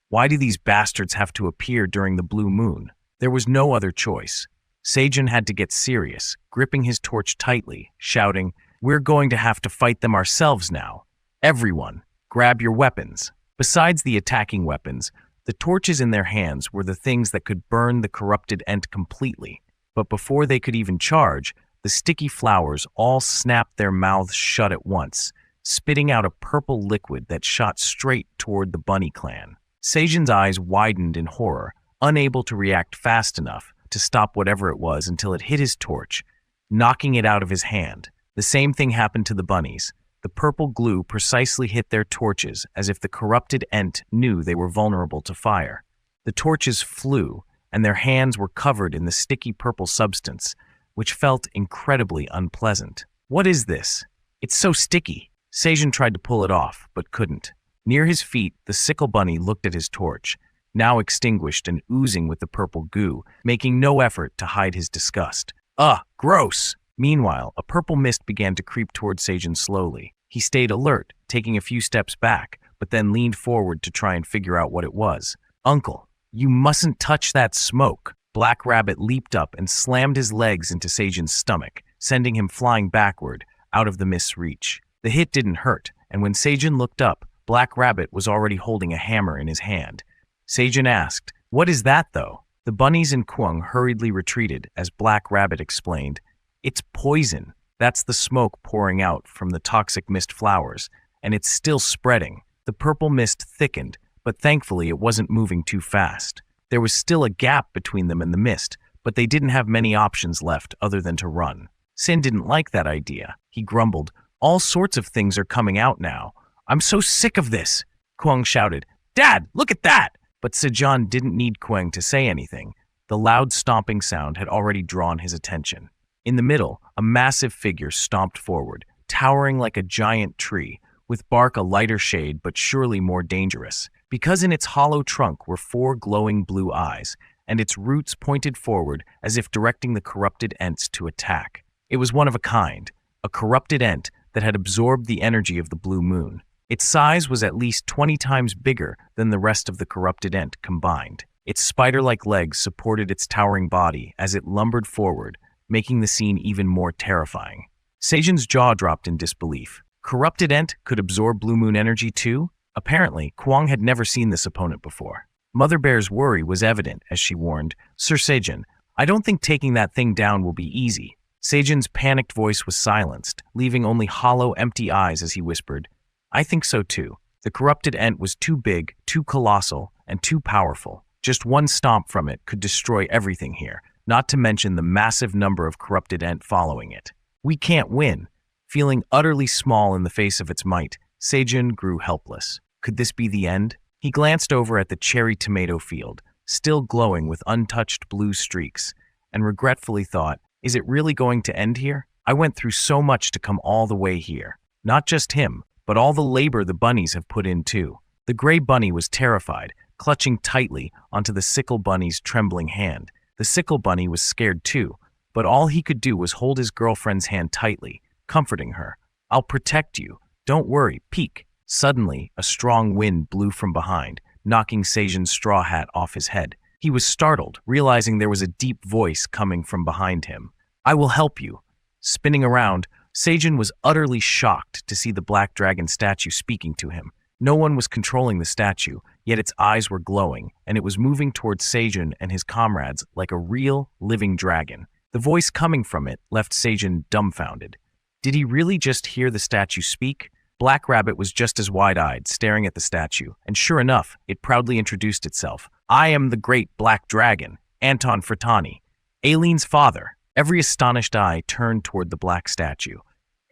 Why do these bastards have to appear during the blue moon?" There was no other choice. Seijun had to get serious, gripping his torch tightly, shouting, "We're going to have to fight them ourselves now. Everyone, grab your weapons." Besides the attacking weapons, the torches in their hands were the things that could burn the corrupted ent completely. But before they could even charge, the sticky flowers all snapped their mouths shut at once, spitting out a purple liquid that shot straight toward the bunny clan. Seijin's eyes widened in horror, unable to react fast enough to stop whatever it was until it hit his torch, knocking it out of his hand. The same thing happened to the bunnies. The purple glue precisely hit their torches as if the corrupted ent knew they were vulnerable to fire. The torches flew, and their hands were covered in the sticky purple substance, which felt incredibly unpleasant. "What is this? It's so sticky." Seijin tried to pull it off, but couldn't. Near his feet, the sickle bunny looked at his torch, now extinguished and oozing with the purple goo, making no effort to hide his disgust. "Ugh, gross!" Meanwhile, a purple mist began to creep toward Seijin slowly. He stayed alert, taking a few steps back, but then leaned forward to try and figure out what it was. "Uncle, you mustn't touch that smoke." Black Rabbit leaped up and slammed his legs into Seijin's stomach, sending him flying backward, out of the mist's reach. The hit didn't hurt, and when Seijin looked up, Black Rabbit was already holding a hammer in his hand. Seijin asked, "What is that, though?" The bunnies and Kwang hurriedly retreated as Black Rabbit explained, "It's poison. That's the smoke pouring out from the toxic mist flowers, and it's still spreading." The purple mist thickened, but thankfully it wasn't moving too fast. There was still a gap between them and the mist, but they didn't have many options left other than to run. Sin didn't like that idea. He grumbled, "All sorts of things are coming out now. I'm so sick of this." Kwang shouted, "Dad, look at that!" But Sejan didn't need Kwang to say anything. The loud stomping sound had already drawn his attention. In the middle, a massive figure stomped forward, towering like a giant tree, with bark a lighter shade but surely more dangerous, because in its hollow trunk were 4 glowing blue eyes, and its roots pointed forward as if directing the corrupted ents to attack. It was one of a kind, a corrupted ent that had absorbed the energy of the blue moon. Its size was at least 20 times bigger than the rest of the corrupted ent combined. Its spider-like legs supported its towering body as it lumbered forward, making the scene even more terrifying. Sejun's jaw dropped in disbelief. Corrupted Ent could absorb blue moon energy too? Apparently, Kwang had never seen this opponent before. Mother Bear's worry was evident as she warned, Sir Sejun, I don't think taking that thing down will be easy. Sejun's panicked voice was silenced, leaving only hollow, empty eyes as he whispered, I think so too. The corrupted Ent was too big, too colossal, and too powerful. Just one stomp from it could destroy everything here, not to mention the massive number of corrupted Ent following it. We can't win. Feeling utterly small in the face of its might, Sejun grew helpless. Could this be the end? He glanced over at the cherry tomato field, still glowing with untouched blue streaks, and regretfully thought, is it really going to end here? I went through so much to come all the way here. Not just him, but all the labor the bunnies have put in too. The gray bunny was terrified, clutching tightly onto the sickle bunny's trembling hand. The sickle bunny was scared too, but all he could do was hold his girlfriend's hand tightly, comforting her. I'll protect you. Don't worry, peek. Suddenly, a strong wind blew from behind, knocking Sejun's straw hat off his head. He was startled, realizing there was a deep voice coming from behind him. I will help you. Spinning around, Sejun was utterly shocked to see the black dragon statue speaking to him. No one was controlling the statue, yet its eyes were glowing, and it was moving towards Sejun and his comrades like a real, living dragon. The voice coming from it left Sejun dumbfounded. Did he really just hear the statue speak? Black Rabbit was just as wide-eyed, staring at the statue, and sure enough, it proudly introduced itself. I am the great black dragon, Anton Fratani, Aileen's father. Every astonished eye turned toward the black statue.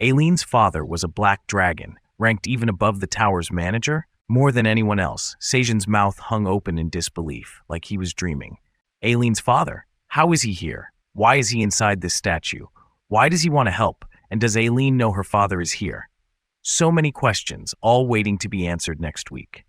Aileen's father was a black dragon, ranked even above the tower's manager. More than anyone else, Sejun's mouth hung open in disbelief, like he was dreaming. Aileen's father? How is he here? Why is he inside this statue? Why does he want to help? And does Aileen know her father is here? So many questions, all waiting to be answered next week.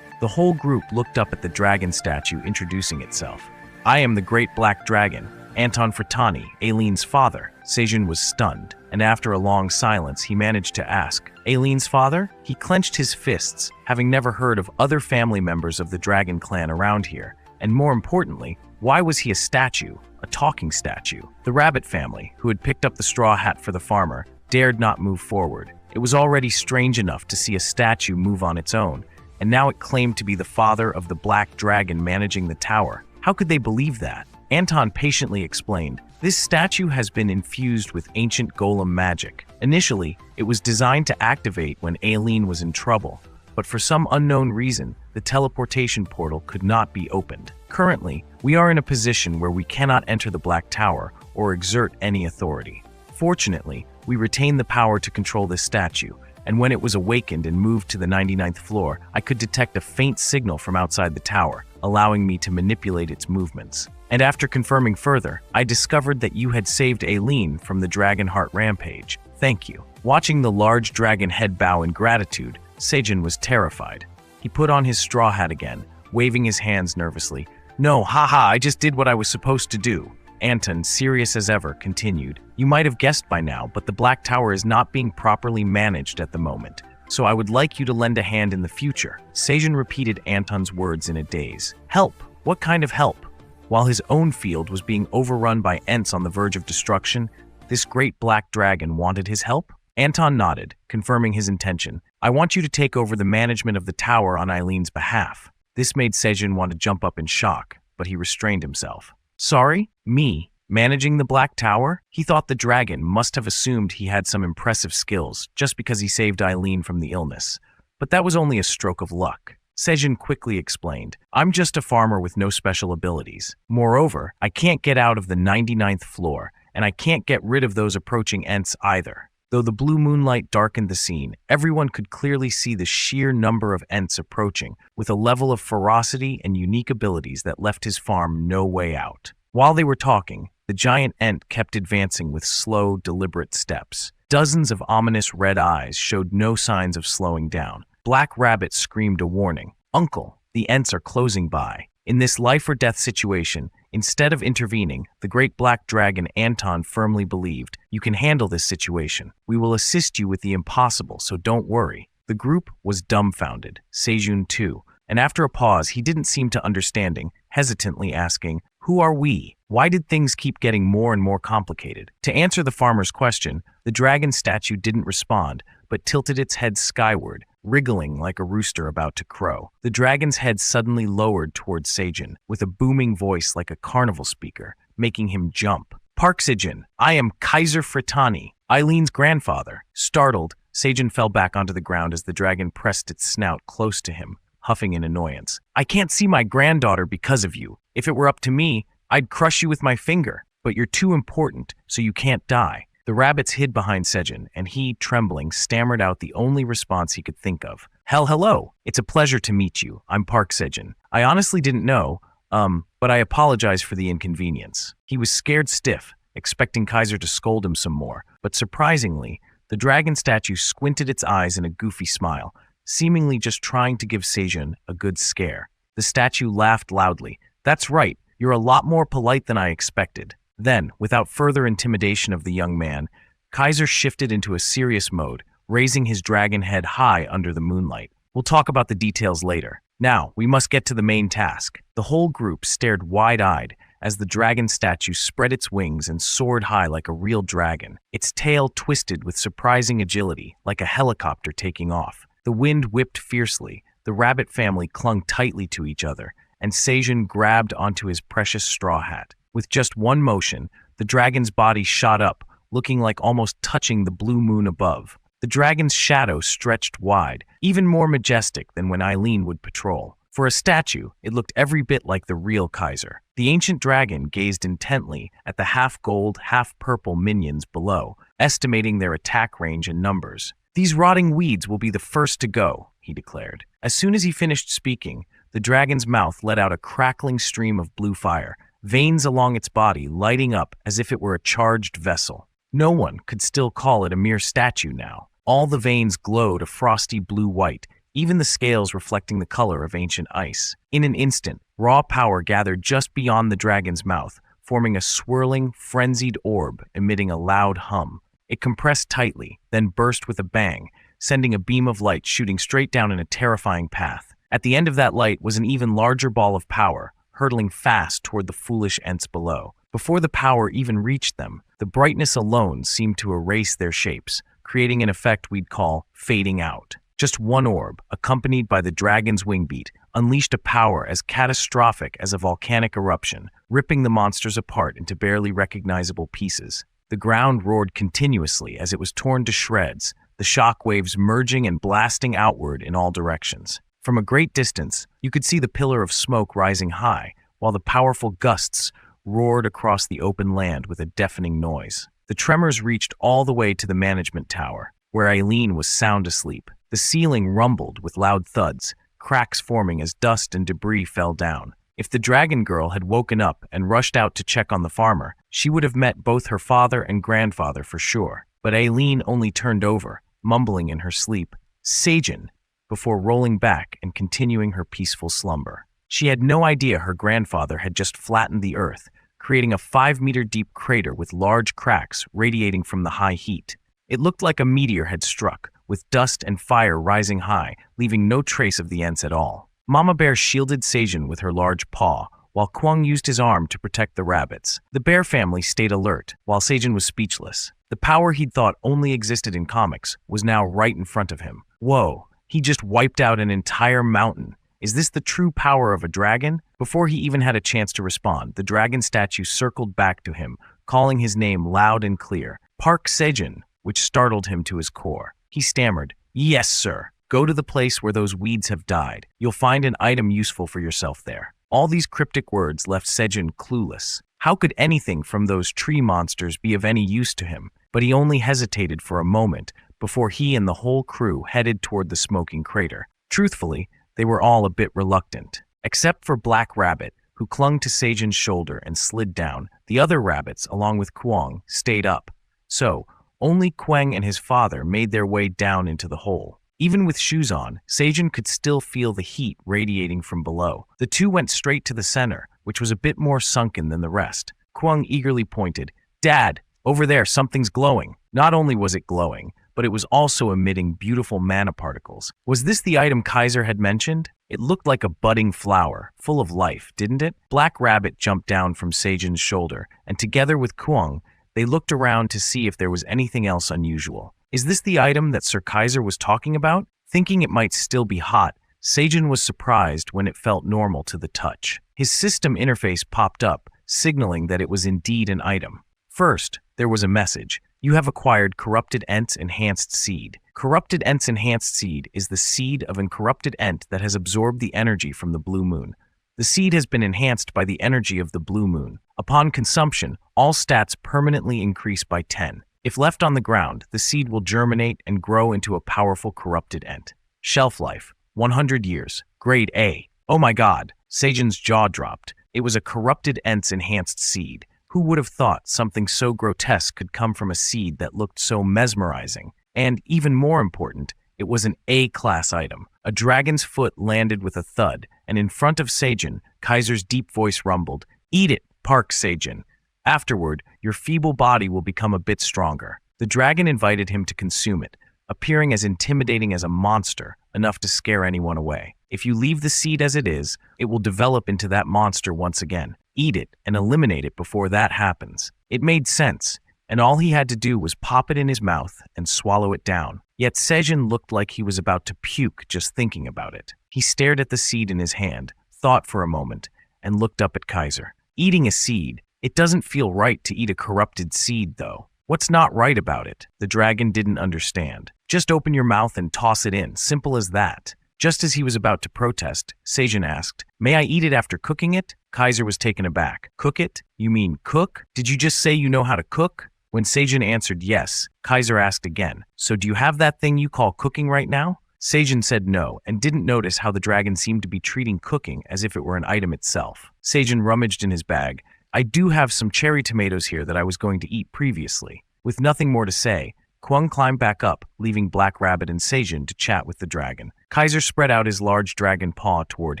The whole group looked up at the dragon statue introducing itself. I am the great black dragon, Anton Fratani, Aileen's father. Sejun was stunned, and after a long silence, he managed to ask, Aileen's father? He clenched his fists, having never heard of other family members of the dragon clan around here. And more importantly, why was he a statue, a talking statue? The rabbit family, who had picked up the straw hat for the farmer, dared not move forward. It was already strange enough to see a statue move on its own, and now it claimed to be the father of the black dragon managing the tower. How could they believe that? Anton patiently explained, this statue has been infused with ancient golem magic. Initially, it was designed to activate when Aileen was in trouble, but for some unknown reason, the teleportation portal could not be opened. Currently, we are in a position where we cannot enter the Black Tower or exert any authority. Fortunately, we retain the power to control this statue, and when it was awakened and moved to the 99th floor, I could detect a faint signal from outside the tower, allowing me to manipulate its movements. And after confirming further, I discovered that you had saved Aileen from the Dragonheart rampage. Thank you. Watching the large dragon head bow in gratitude, Sejun was terrified. He put on his straw hat again, waving his hands nervously. No, haha, I just did what I was supposed to do. Anton, serious as ever, continued. You might have guessed by now, but the Black Tower is not being properly managed at the moment, so I would like you to lend a hand in the future. Sejun repeated Anton's words in a daze. Help? What kind of help? While his own field was being overrun by Ents on the verge of destruction, this great black dragon wanted his help? Anton nodded, confirming his intention. I want you to take over the management of the tower on Aileen's behalf. This made Sejun want to jump up in shock, but he restrained himself. Sorry? Me? Managing the Black Tower? He thought the dragon must have assumed he had some impressive skills just because he saved Aileen from the illness. But that was only a stroke of luck. Sejun quickly explained, I'm just a farmer with no special abilities. Moreover, I can't get out of the 99th floor, and I can't get rid of those approaching Ents either. Though the blue moonlight darkened the scene, everyone could clearly see the sheer number of Ents approaching, with a level of ferocity and unique abilities that left his farm no way out. While they were talking, the giant Ent kept advancing with slow, deliberate steps. Dozens of ominous red eyes showed no signs of slowing down. Black Rabbit screamed a warning. Uncle, the Ents are closing by. In this life-or-death situation, instead of intervening, the great black dragon Anton firmly believed, you can handle this situation. We will assist you with the impossible, so don't worry. The group was dumbfounded, Sejun too, and after a pause he didn't seem to understanding. hesitantly asking, "Who are we? Why did things keep getting more and more complicated?" To answer the farmer's question, the dragon statue didn't respond, but tilted its head skyward, wriggling like a rooster about to crow. The dragon's head suddenly lowered towards Seijin, with a booming voice like a carnival speaker, making him jump. "Park Seijin, I am Kaiser Fritani, Eileen's grandfather." Startled, Seijin fell back onto the ground as the dragon pressed its snout close to him, huffing in annoyance. "I can't see my granddaughter because of you. If it were up to me, I'd crush you with my finger, but you're too important, so you can't die." The rabbits hid behind Seijin, and he, trembling, stammered out the only response he could think of. Hello. It's a pleasure to meet you. I'm Park Seijin. I honestly didn't know, but I apologize for the inconvenience." He was scared stiff, expecting Kaiser to scold him some more, but surprisingly, the dragon statue squinted its eyes in a goofy smile, seemingly just trying to give Seijin a good scare. The statue laughed loudly. "That's right, you're a lot more polite than I expected." Then, without further intimidation of the young man, Kaiser shifted into a serious mode, raising his dragon head high under the moonlight. "We'll talk about the details later. Now, we must get to the main task." The whole group stared wide-eyed as the dragon statue spread its wings and soared high like a real dragon. Its tail twisted with surprising agility, like a helicopter taking off. The wind whipped fiercely, the rabbit family clung tightly to each other, and Seijin grabbed onto his precious straw hat. With just one motion, the dragon's body shot up, looking like almost touching the blue moon above. The dragon's shadow stretched wide, even more majestic than when Eileen would patrol. For a statue, it looked every bit like the real Kaiser. The ancient dragon gazed intently at the half-gold, half-purple minions below, estimating their attack range and numbers. "These rotting weeds will be the first to go," he declared. As soon as he finished speaking, the dragon's mouth let out a crackling stream of blue fire, veins along its body lighting up as if it were a charged vessel. No one could still call it a mere statue now. All the veins glowed a frosty blue-white, even the scales reflecting the color of ancient ice. In an instant, raw power gathered just beyond the dragon's mouth, forming a swirling, frenzied orb emitting a loud hum. It compressed tightly, then burst with a bang, sending a beam of light shooting straight down in a terrifying path. At the end of that light was an even larger ball of power, hurtling fast toward the foolish Ents below. Before the power even reached them, the brightness alone seemed to erase their shapes, creating an effect we'd call fading out. Just one orb, accompanied by the dragon's wing beat, unleashed a power as catastrophic as a volcanic eruption, ripping the monsters apart into barely recognizable pieces. The ground roared continuously as it was torn to shreds, the shock waves merging and blasting outward in all directions. From a great distance, you could see the pillar of smoke rising high, while the powerful gusts roared across the open land with a deafening noise. The tremors reached all the way to the management tower, where Eileen was sound asleep. The ceiling rumbled with loud thuds, cracks forming as dust and debris fell down. If the dragon girl had woken up and rushed out to check on the farmer, she would have met both her father and grandfather for sure. But Eileen only turned over, mumbling in her sleep, "Seijin," before rolling back and continuing her peaceful slumber. She had no idea her grandfather had just flattened the earth, creating a 5-meter-deep crater with large cracks radiating from the high heat. It looked like a meteor had struck, with dust and fire rising high, leaving no trace of the Ents at all. Mama Bear shielded Seijin with her large paw, while Kwang used his arm to protect the rabbits. The bear family stayed alert, while Seijin was speechless. The power he'd thought only existed in comics was now right in front of him. Whoa, he just wiped out an entire mountain. Is this the true power of a dragon? Before he even had a chance to respond, the dragon statue circled back to him, calling his name loud and clear, Park Seijin, which startled him to his core. He stammered, "Yes, sir. Go to the place where those weeds have died. You'll find an item useful for yourself there." All these cryptic words left Seijin clueless. How could anything from those tree monsters be of any use to him? But he only hesitated for a moment before he and the whole crew headed toward the smoking crater. Truthfully, they were all a bit reluctant. Except for Black Rabbit, who clung to Seijin's shoulder and slid down, the other rabbits, along with Kwang, stayed up. So, only Kwang and his father made their way down into the hole. Even with shoes on, Seijin could still feel the heat radiating from below. The two went straight to the center, which was a bit more sunken than the rest. Kwang eagerly pointed, "Dad, over there something's glowing." Not only was it glowing, but it was also emitting beautiful mana particles. Was this the item Kaiser had mentioned? It looked like a budding flower, full of life, didn't it? Black Rabbit jumped down from Seijin's shoulder, and together with Kuang, they looked around to see if there was anything else unusual. Is this the item that Sir Kaiser was talking about? Thinking it might still be hot, Seijin was surprised when it felt normal to the touch. His system interface popped up, signaling that it was indeed an item. First, there was a message. You have acquired Corrupted Ent's Enhanced Seed. Corrupted Ent's Enhanced Seed is the seed of an corrupted Ent that has absorbed the energy from the blue moon. The seed has been enhanced by the energy of the blue moon. Upon consumption, all stats permanently increase by 10. If left on the ground, the seed will germinate and grow into a powerful corrupted Ent. Shelf life, 100 years. Grade A. Oh my god, Seijin's jaw dropped. It was a Corrupted Ent's Enhanced Seed. Who would have thought something so grotesque could come from a seed that looked so mesmerizing? And, even more important, it was an A-class item. A dragon's foot landed with a thud, and in front of Seijin, Kaiser's deep voice rumbled, "Eat it, Park Seijin. Afterward, your feeble body will become a bit stronger." The dragon invited him to consume it, appearing as intimidating as a monster, enough to scare anyone away. If you leave the seed as it is, it will develop into that monster once again. Eat it and eliminate it before that happens. It made sense, and all he had to do was pop it in his mouth and swallow it down. Yet Seijin looked like he was about to puke just thinking about it. He stared at the seed in his hand, thought for a moment, and looked up at Kaiser. Eating a seed. It doesn't feel right to eat a corrupted seed, though. What's not right about it? The dragon didn't understand. Just open your mouth and toss it in, simple as that. Just as he was about to protest, Seijin asked, "May I eat it after cooking it?" Kaiser was taken aback. "Cook it? You mean cook? Did you just say you know how to cook?" When Seijin answered yes, Kaiser asked again, "So do you have that thing you call cooking right now?" Seijin said no, and didn't notice how the dragon seemed to be treating cooking as if it were an item itself. Seijin rummaged in his bag. "I do have some cherry tomatoes here that I was going to eat previously." With nothing more to say, Kuang climbed back up, leaving Black Rabbit and Seijin to chat with the dragon. Kaiser spread out his large dragon paw toward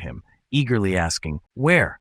him, eagerly asking, Where?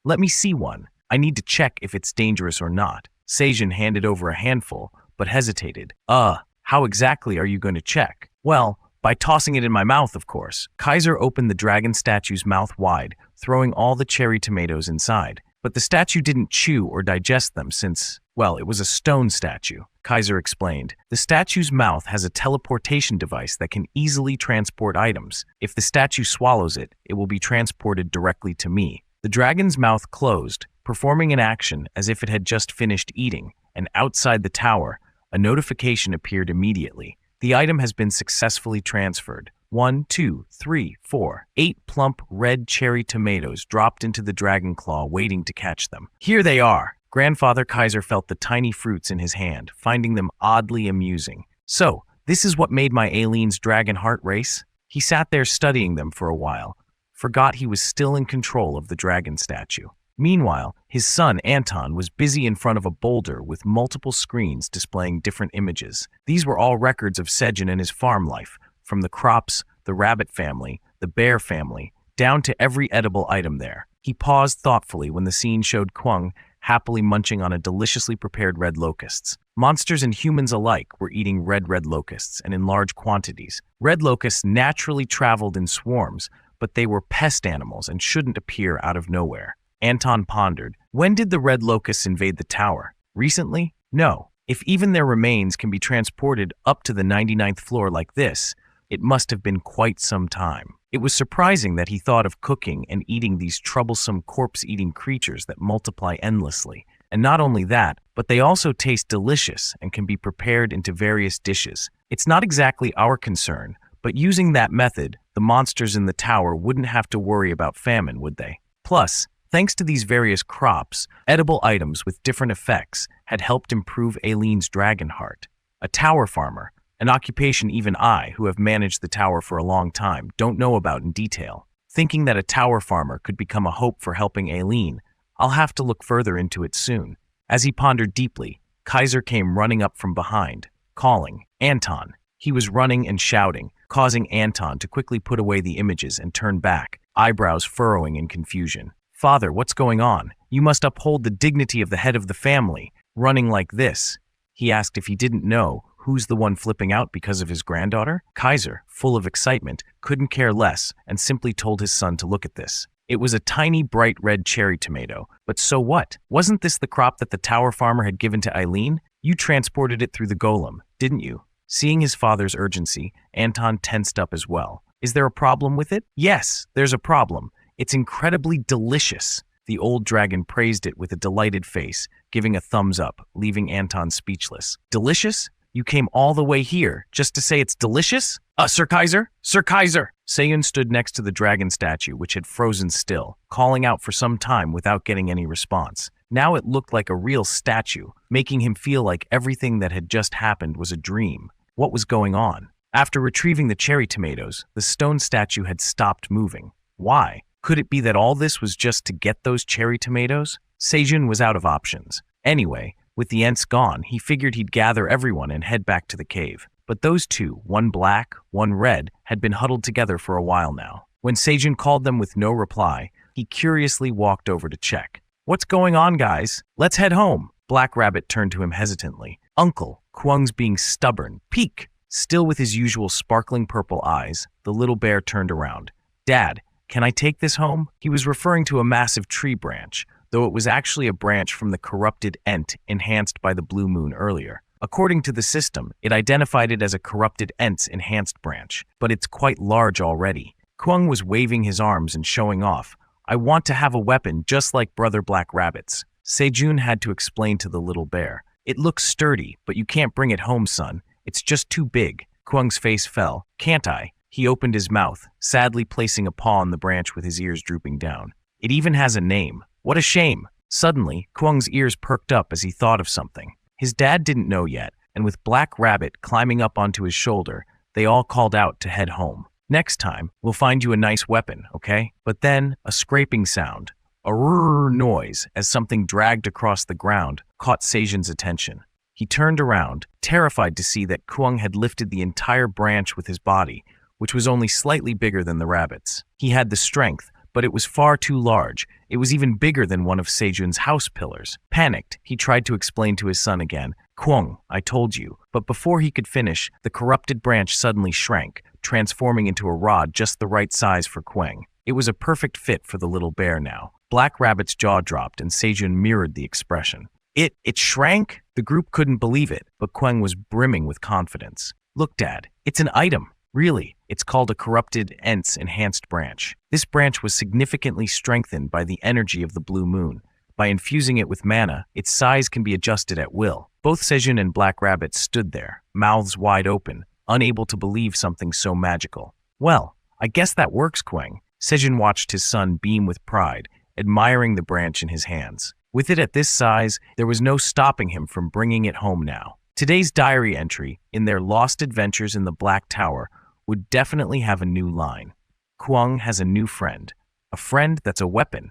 Let me see one. I need to check if it's dangerous or not." Seijin handed over a handful, but hesitated. How exactly are you going to check?" "Well, by tossing it in my mouth, of course." Kaiser opened the dragon statue's mouth wide, throwing all the cherry tomatoes inside. But the statue didn't chew or digest them since, well, it was a stone statue. Kaiser explained, "The statue's mouth has a teleportation device that can easily transport items. If the statue swallows it, it will be transported directly to me." The dragon's mouth closed, performing an action as if it had just finished eating, and outside the tower, a notification appeared immediately. "The item has been successfully transferred. 1, 2, 3, 4, 8 plump red cherry tomatoes dropped into the dragon claw, waiting to catch them. Here they are." Grandfather Kaiser felt the tiny fruits in his hand, finding them oddly amusing. "So, this is what made my Aileen's dragon heart race?" He sat there studying them for a while, forgot he was still in control of the dragon statue. Meanwhile, his son Anton was busy in front of a boulder with multiple screens displaying different images. These were all records of Seijin and his farm life, from the crops, the rabbit family, the bear family, down to every edible item there. He paused thoughtfully when the scene showed Kuang happily munching on a deliciously prepared red locusts. Monsters and humans alike were eating red locusts, and in large quantities. Red locusts naturally traveled in swarms, but they were pest animals and shouldn't appear out of nowhere. Anton pondered. When did the red locusts invade the tower? Recently? No. If even their remains can be transported up to the 99th floor like this, it must have been quite some time. It was surprising that he thought of cooking and eating these troublesome corpse-eating creatures that multiply endlessly. And not only that, but they also taste delicious and can be prepared into various dishes. It's not exactly our concern, but using that method, the monsters in the tower wouldn't have to worry about famine, would they? Plus, thanks to these various crops, edible items with different effects had helped improve Aileen's dragon heart. A tower farmer, an occupation even I, who have managed the tower for a long time, don't know about in detail. Thinking that a tower farmer could become a hope for helping Aileen, I'll have to look further into it soon. As he pondered deeply, Kaiser came running up from behind, calling, Anton. He was running and shouting, causing Anton to quickly put away the images and turn back, eyebrows furrowing in confusion. Father, what's going on? You must uphold the dignity of the head of the family, running like this. He asked if he didn't know Who's the one flipping out because of his granddaughter? Kaiser, full of excitement, couldn't care less and simply told his son to look at this. It was a tiny, bright red cherry tomato. But so what? Wasn't this the crop that the tower farmer had given to Eileen? You transported it through the golem, didn't you? Seeing his father's urgency, Anton tensed up as well. Is there a problem with it? Yes, there's a problem. It's incredibly delicious. The old dragon praised it with a delighted face, giving a thumbs up, leaving Anton speechless. Delicious? You came all the way here just to say it's delicious? Sir Kaiser? Sir Kaiser! Seyun stood next to the dragon statue, which had frozen still, calling out for some time without getting any response. Now it looked like a real statue, making him feel like everything that had just happened was a dream. What was going on? After retrieving the cherry tomatoes, the stone statue had stopped moving. Why? Could it be that all this was just to get those cherry tomatoes? Sejun was out of options. Anyway, with the Ents gone, he figured he'd gather everyone and head back to the cave. But those two, one black, one red, had been huddled together for a while now. When Sejun called them with no reply, he curiously walked over to check. What's going on, guys? Let's head home. Black Rabbit turned to him hesitantly. Uncle, Kwang's being stubborn. Peek! Still with his usual sparkling purple eyes, the little bear turned around. Dad, can I take this home? He was referring to a massive tree branch, though it was actually a branch from the corrupted Ent enhanced by the blue moon earlier. According to the system, it identified it as a corrupted Ent's enhanced branch, but it's quite large already. Kwang was waving his arms and showing off. I want to have a weapon just like Brother Black Rabbit's. Sejun had to explain to the little bear. It looks sturdy, but you can't bring it home, son. It's just too big. Kwang's face fell. Can't I? He opened his mouth, sadly placing a paw on the branch with his ears drooping down. It even has a name. What a shame. Suddenly, Kwang's ears perked up as he thought of something. His dad didn't know yet, and with Black Rabbit climbing up onto his shoulder, they all called out to head home. Next time, we'll find you a nice weapon, okay? But then, a scraping sound, a rrrr noise as something dragged across the ground, caught Sejun's attention. He turned around, terrified to see that Kwang had lifted the entire branch with his body, which was only slightly bigger than the rabbit's. He had the strength, but it was far too large. It was even bigger than one of Sejun's house pillars. Panicked, he tried to explain to his son again. Kwang, I told you. But before he could finish, the corrupted branch suddenly shrank, transforming into a rod just the right size for Kwang. It was a perfect fit for the little bear now. Black Rabbit's jaw dropped and Sejun mirrored the expression. It shrank? The group couldn't believe it, but Kwang was brimming with confidence. Look, Dad, it's an item. Really, it's called a corrupted Ent's enhanced branch. This branch was significantly strengthened by the energy of the blue moon. By infusing it with mana, its size can be adjusted at will. Both Sejun and Black Rabbit stood there, mouths wide open, unable to believe something so magical. Well, I guess that works, Kwang. Sejun watched his son beam with pride, admiring the branch in his hands. With it at this size, there was no stopping him from bringing it home now. Today's diary entry, in their lost adventures in the Black Tower, would definitely have a new line. Kwang has a new friend. A friend that's a weapon.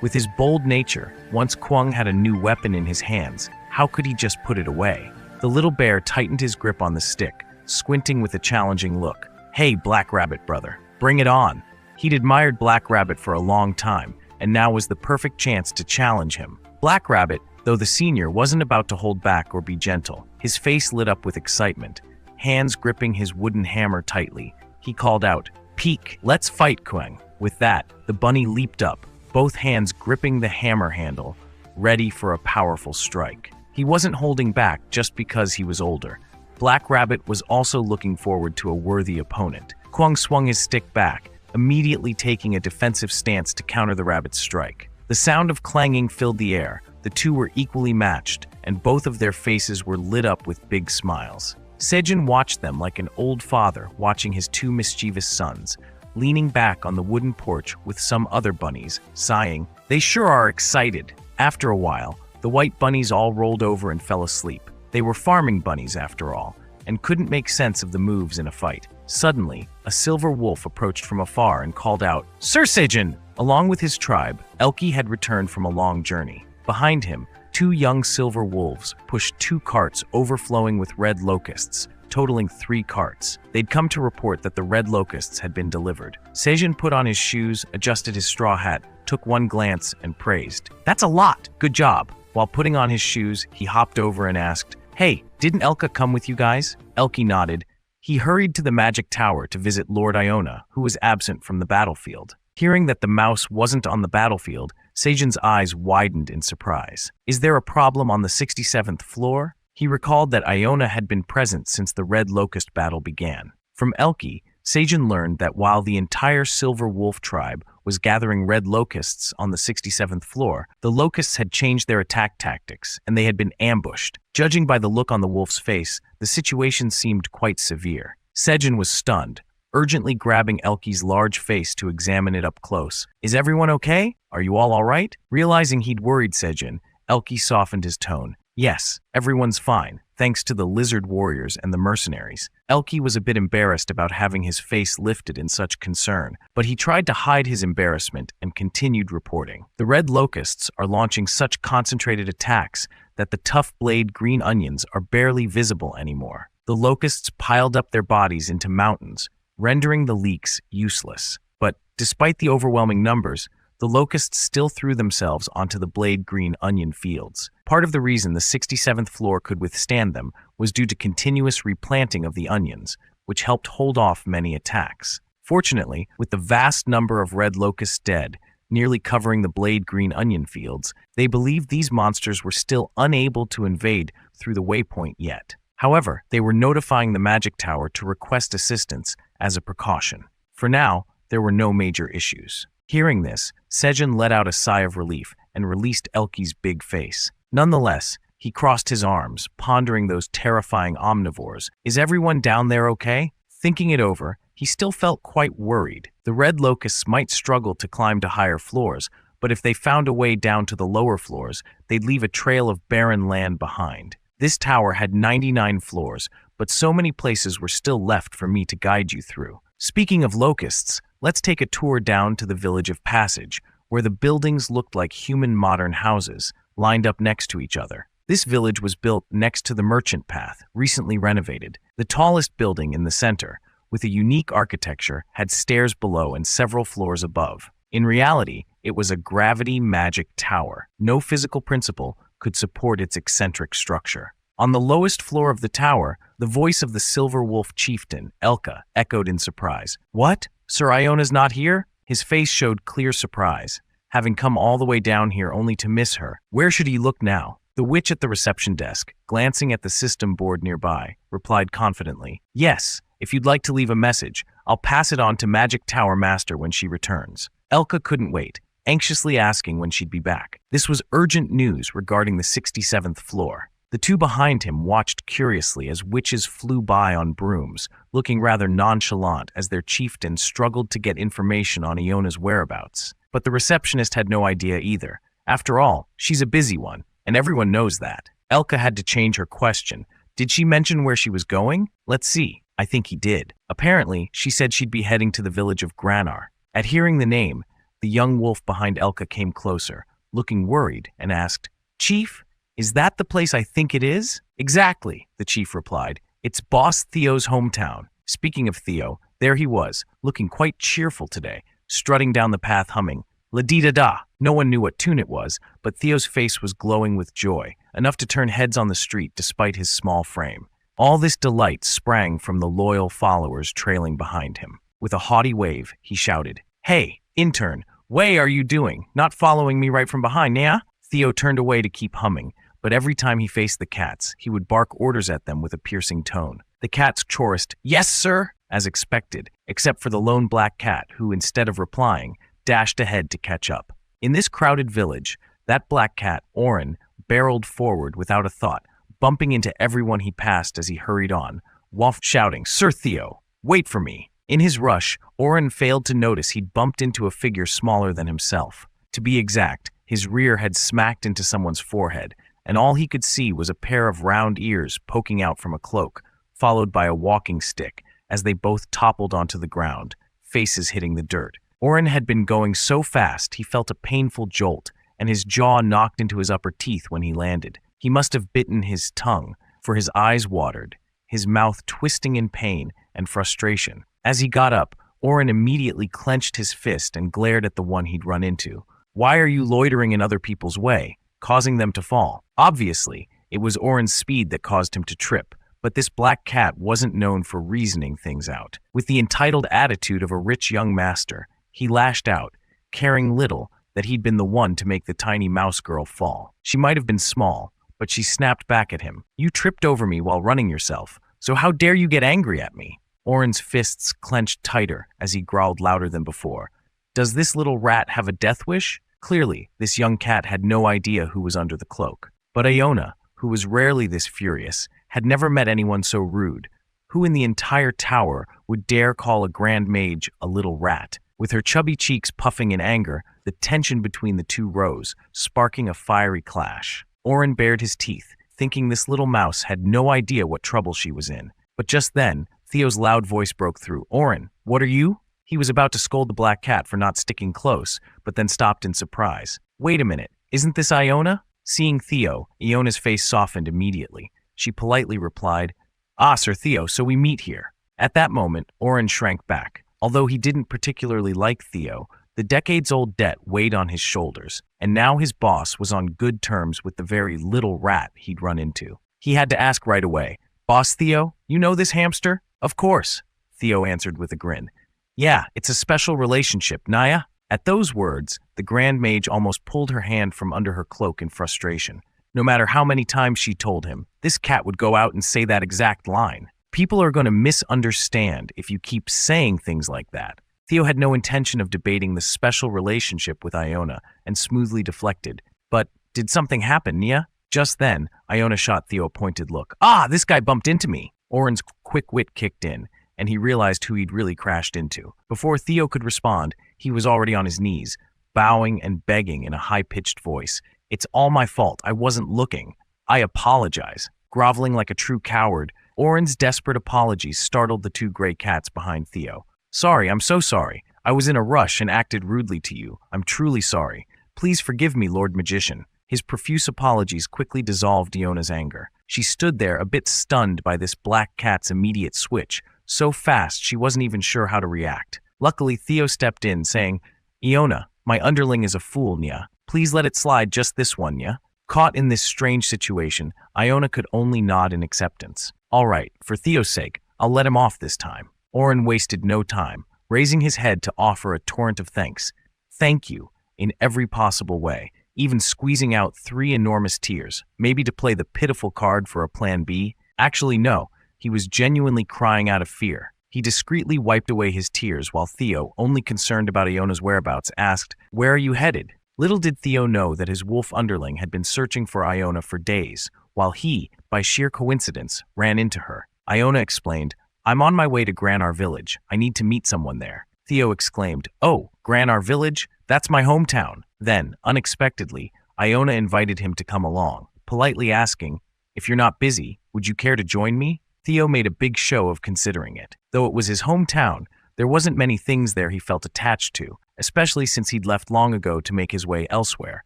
With his bold nature, once Kwang had a new weapon in his hands, how could he just put it away? The little bear tightened his grip on the stick, squinting with a challenging look. Hey, Black Rabbit brother, bring it on. He'd admired Black Rabbit for a long time, and now was the perfect chance to challenge him. Black Rabbit, though the senior, wasn't about to hold back or be gentle. His face lit up with excitement, hands gripping his wooden hammer tightly. He called out, Peek, let's fight, Kwang. With that, the bunny leaped up, both hands gripping the hammer handle, ready for a powerful strike. He wasn't holding back just because he was older. Black Rabbit was also looking forward to a worthy opponent. Kwang swung his stick back, immediately taking a defensive stance to counter the rabbit's strike. The sound of clanging filled the air. The two were equally matched, and both of their faces were lit up with big smiles. Sejun watched them like an old father watching his two mischievous sons, leaning back on the wooden porch with some other bunnies, sighing, "They sure are excited." After a while, the white bunnies all rolled over and fell asleep. They were farming bunnies after all, and couldn't make sense of the moves in a fight. Suddenly, a silver wolf approached from afar and called out, "Sir Sejun!" Along with his tribe, Elki had returned from a long journey. Behind him, two young silver wolves pushed two carts overflowing with red locusts, totaling 3 carts. They'd come to report that the red locusts had been delivered. Sejin put on his shoes, adjusted his straw hat, took one glance, and praised. "That's a lot! Good job!" While putting on his shoes, he hopped over and asked, "Hey, didn't Elka come with you guys?" Elki nodded. He hurried to the magic tower to visit Lord Iona, who was absent from the battlefield. Hearing that the mouse wasn't on the battlefield, Sejin's eyes widened in surprise. "Is there a problem on the 67th floor?" He recalled that Iona had been present since the Red Locust battle began. From Elki, Sejin learned that while the entire Silver Wolf tribe was gathering red locusts on the 67th floor, the locusts had changed their attack tactics, and they had been ambushed. Judging by the look on the wolf's face, the situation seemed quite severe. Sejin was stunned, urgently grabbing Elki's large face to examine it up close. "Is everyone okay? Are you all right?" Realizing he'd worried Sejin, Elki softened his tone. "Yes, everyone's fine, thanks to the lizard warriors and the mercenaries." Elki was a bit embarrassed about having his face lifted in such concern, but he tried to hide his embarrassment and continued reporting. "The red locusts are launching such concentrated attacks that the tough blade green onions are barely visible anymore. The locusts piled up their bodies into mountains, rendering the leeks useless. But despite the overwhelming numbers, the locusts still threw themselves onto the blade green onion fields. Part of the reason the 67th floor could withstand them was due to continuous replanting of the onions, which helped hold off many attacks. Fortunately, with the vast number of red locusts dead, nearly covering the blade green onion fields, they believed these monsters were still unable to invade through the waypoint yet. However, they were notifying the magic tower to request assistance as a precaution. For now, there were no major issues. Hearing this, Sejin let out a sigh of relief and released Elki's big face. Nonetheless, he crossed his arms, pondering those terrifying omnivores. "Is everyone down there okay?" Thinking it over, he still felt quite worried. The red locusts might struggle to climb to higher floors, but if they found a way down to the lower floors, they'd leave a trail of barren land behind. This tower had 99 floors, but so many places were still left for me to guide you through. Speaking of locusts, let's take a tour down to the village of Passage, where the buildings looked like human modern houses, lined up next to each other. This village was built next to the merchant path, recently renovated. The tallest building in the center, with a unique architecture, had stairs below and several floors above. In reality, it was a gravity magic tower. No physical principle could support its eccentric structure. On the lowest floor of the tower, the voice of the Silver Wolf chieftain, Elka, echoed in surprise. "What? Sir Iona's not here?" His face showed clear surprise, having come all the way down here only to miss her. Where should he look now? The witch at the reception desk, glancing at the system board nearby, replied confidently, "Yes, if you'd like to leave a message, I'll pass it on to Magic Tower Master when she returns." Elka couldn't wait, anxiously asking when she'd be back. This was urgent news regarding the 67th floor. The two behind him watched curiously as witches flew by on brooms, looking rather nonchalant as their chieftain struggled to get information on Iona's whereabouts. But the receptionist had no idea either. After all, she's a busy one, and everyone knows that. Elka had to change her question. Did she mention where she was going? Let's see. I think he did. Apparently, she said she'd be heading to the village of Granar. At hearing the name, the young wolf behind Elka came closer, looking worried, and asked, "Chief, is that the place I think it is?" "Exactly," the chief replied. "It's Boss Theo's hometown." Speaking of Theo, there he was, looking quite cheerful today, strutting down the path humming, "La-dee-da-da." No one knew what tune it was, but Theo's face was glowing with joy, enough to turn heads on the street despite his small frame. All this delight sprang from the loyal followers trailing behind him. With a haughty wave, he shouted, "Hey, intern, way are you doing? Not following me right from behind, yeah?" Theo turned away to keep humming, but every time he faced the cats, he would bark orders at them with a piercing tone. The cats chorused, "Yes, sir," as expected, except for the lone black cat who, instead of replying, dashed ahead to catch up. In this crowded village, that black cat, Oren, barreled forward without a thought, bumping into everyone he passed as he hurried on, while shouting, "Sir Theo, wait for me." In his rush, Oren failed to notice he'd bumped into a figure smaller than himself. To be exact, his rear had smacked into someone's forehead, and all he could see was a pair of round ears poking out from a cloak, followed by a walking stick, as they both toppled onto the ground, faces hitting the dirt. Oren had been going so fast he felt a painful jolt, and his jaw knocked into his upper teeth when he landed. He must have bitten his tongue, for his eyes watered, his mouth twisting in pain and frustration. As he got up, Oren immediately clenched his fist and glared at the one he'd run into. "Why are you loitering in other people's way, causing them to fall?" Obviously, it was Oren's speed that caused him to trip, but this black cat wasn't known for reasoning things out. With the entitled attitude of a rich young master, he lashed out, caring little that he'd been the one to make the tiny mouse girl fall. She might have been small, but she snapped back at him. "You tripped over me while running yourself, so how dare you get angry at me?" Oren's fists clenched tighter as he growled louder than before. "Does this little rat have a death wish?" Clearly, this young cat had no idea who was under the cloak. But Iona, who was rarely this furious, had never met anyone so rude. Who in the entire tower would dare call a grand mage a little rat? With her chubby cheeks puffing in anger, the tension between the two rose, sparking a fiery clash. Oren bared his teeth, thinking this little mouse had no idea what trouble she was in. But just then, Theo's loud voice broke through. "Oren, what are you?" He was about to scold the black cat for not sticking close, but then stopped in surprise. "Wait a minute, isn't this Iona?" Seeing Theo, Iona's face softened immediately. She politely replied, "Ah, Sir Theo, so we meet here." At that moment, Oren shrank back. Although he didn't particularly like Theo, the decades-old debt weighed on his shoulders, and now his boss was on good terms with the very little rat he'd run into. He had to ask right away, "Boss Theo, you know this hamster?" "Of course," Theo answered with a grin. "Yeah, it's a special relationship, Naya." At those words, the Grand Mage almost pulled her hand from under her cloak in frustration. No matter how many times she told him, this cat would go out and say that exact line. People are going to misunderstand if you keep saying things like that. Theo had no intention of debating the special relationship with Iona and smoothly deflected. "But did something happen, Nia?" Just then, Iona shot Theo a pointed look. "Ah, this guy bumped into me." Oren's quick wit kicked in, and he realized who he'd really crashed into. Before Theo could respond, he was already on his knees, bowing and begging in a high-pitched voice. "It's all my fault. I wasn't looking. I apologize." Groveling like a true coward, Oren's desperate apologies startled the two gray cats behind Theo. "Sorry, I'm so sorry. I was in a rush and acted rudely to you. I'm truly sorry. Please forgive me, Lord Magician." His profuse apologies quickly dissolved Iona's anger. She stood there a bit stunned by this black cat's immediate switch, so fast she wasn't even sure how to react. Luckily, Theo stepped in, saying, "Iona, my underling is a fool, Nya. Please let it slide just this one, Nya." Caught in this strange situation, Iona could only nod in acceptance. "All right, for Theo's sake, I'll let him off this time." Oren wasted no time, raising his head to offer a torrent of thanks. "Thank you," in every possible way, even squeezing out 3 enormous tears, maybe to play the pitiful card for a plan B. Actually, no, he was genuinely crying out of fear. He discreetly wiped away his tears while Theo, only concerned about Iona's whereabouts, asked, "Where are you headed?" Little did Theo know that his wolf underling had been searching for Iona for days, while he, by sheer coincidence, ran into her. Iona explained, "I'm on my way to Granar village. I need to meet someone there." Theo exclaimed, "Oh, Granar village? That's my hometown." Then, unexpectedly, Iona invited him to come along, politely asking, "If you're not busy, would you care to join me?" Theo made a big show of considering it. Though it was his hometown, there wasn't many things there he felt attached to, especially since he'd left long ago to make his way elsewhere,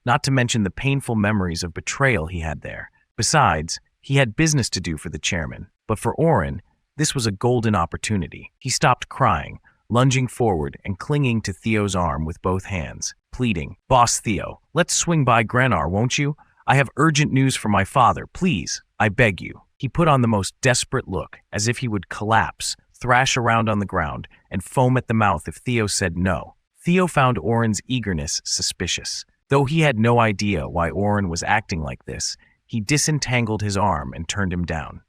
not to mention the painful memories of betrayal he had there. Besides, he had business to do for the chairman. But for Oren, this was a golden opportunity. He stopped crying, lunging forward and clinging to Theo's arm with both hands, pleading, "Boss Theo, let's swing by Granar, won't you? I have urgent news for my father. Please, I beg you." He put on the most desperate look, as if he would collapse, thrash around on the ground, and foam at the mouth if Theo said no. Theo found Oren's eagerness suspicious. Though he had no idea why Oren was acting like this, he disentangled his arm and turned him down.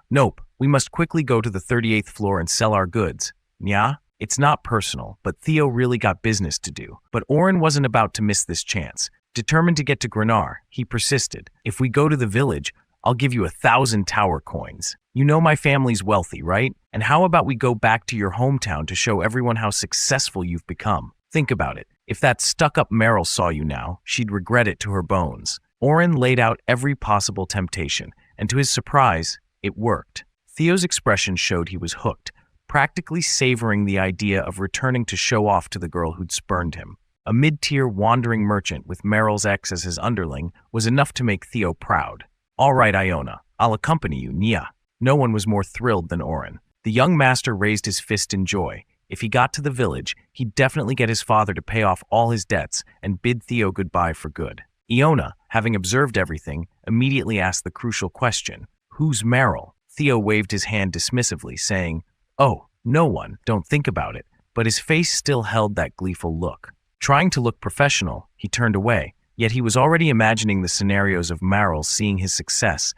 Nope. We must quickly go to the 38th floor and sell our goods. Nya? It's not personal, but Theo really got business to do. But Oren wasn't about to miss this chance. Determined to get to Granar, he persisted. "If we go to the village, I'll give you 1,000 tower coins. You know my family's wealthy, right? And how about we go back to your hometown to show everyone how successful you've become? Think about it. If that stuck-up Meryl saw you now, she'd regret it to her bones." Oren laid out every possible temptation, and to his surprise, it worked. Theo's expression showed he was hooked, practically savoring the idea of returning to show off to the girl who'd spurned him. A mid-tier wandering merchant with Meryl's ex as his underling was enough to make Theo proud. "All right, Iona, I'll accompany you, Nia." No one was more thrilled than Oren. The young master raised his fist in joy. If he got to the village, he'd definitely get his father to pay off all his debts and bid Theo goodbye for good. Iona, having observed everything, immediately asked the crucial question, "Who's Meryl?" Theo waved his hand dismissively, saying, "Oh, no one, don't think about it," but his face still held that gleeful look. Trying to look professional, he turned away, yet he was already imagining the scenarios of Meryl seeing his success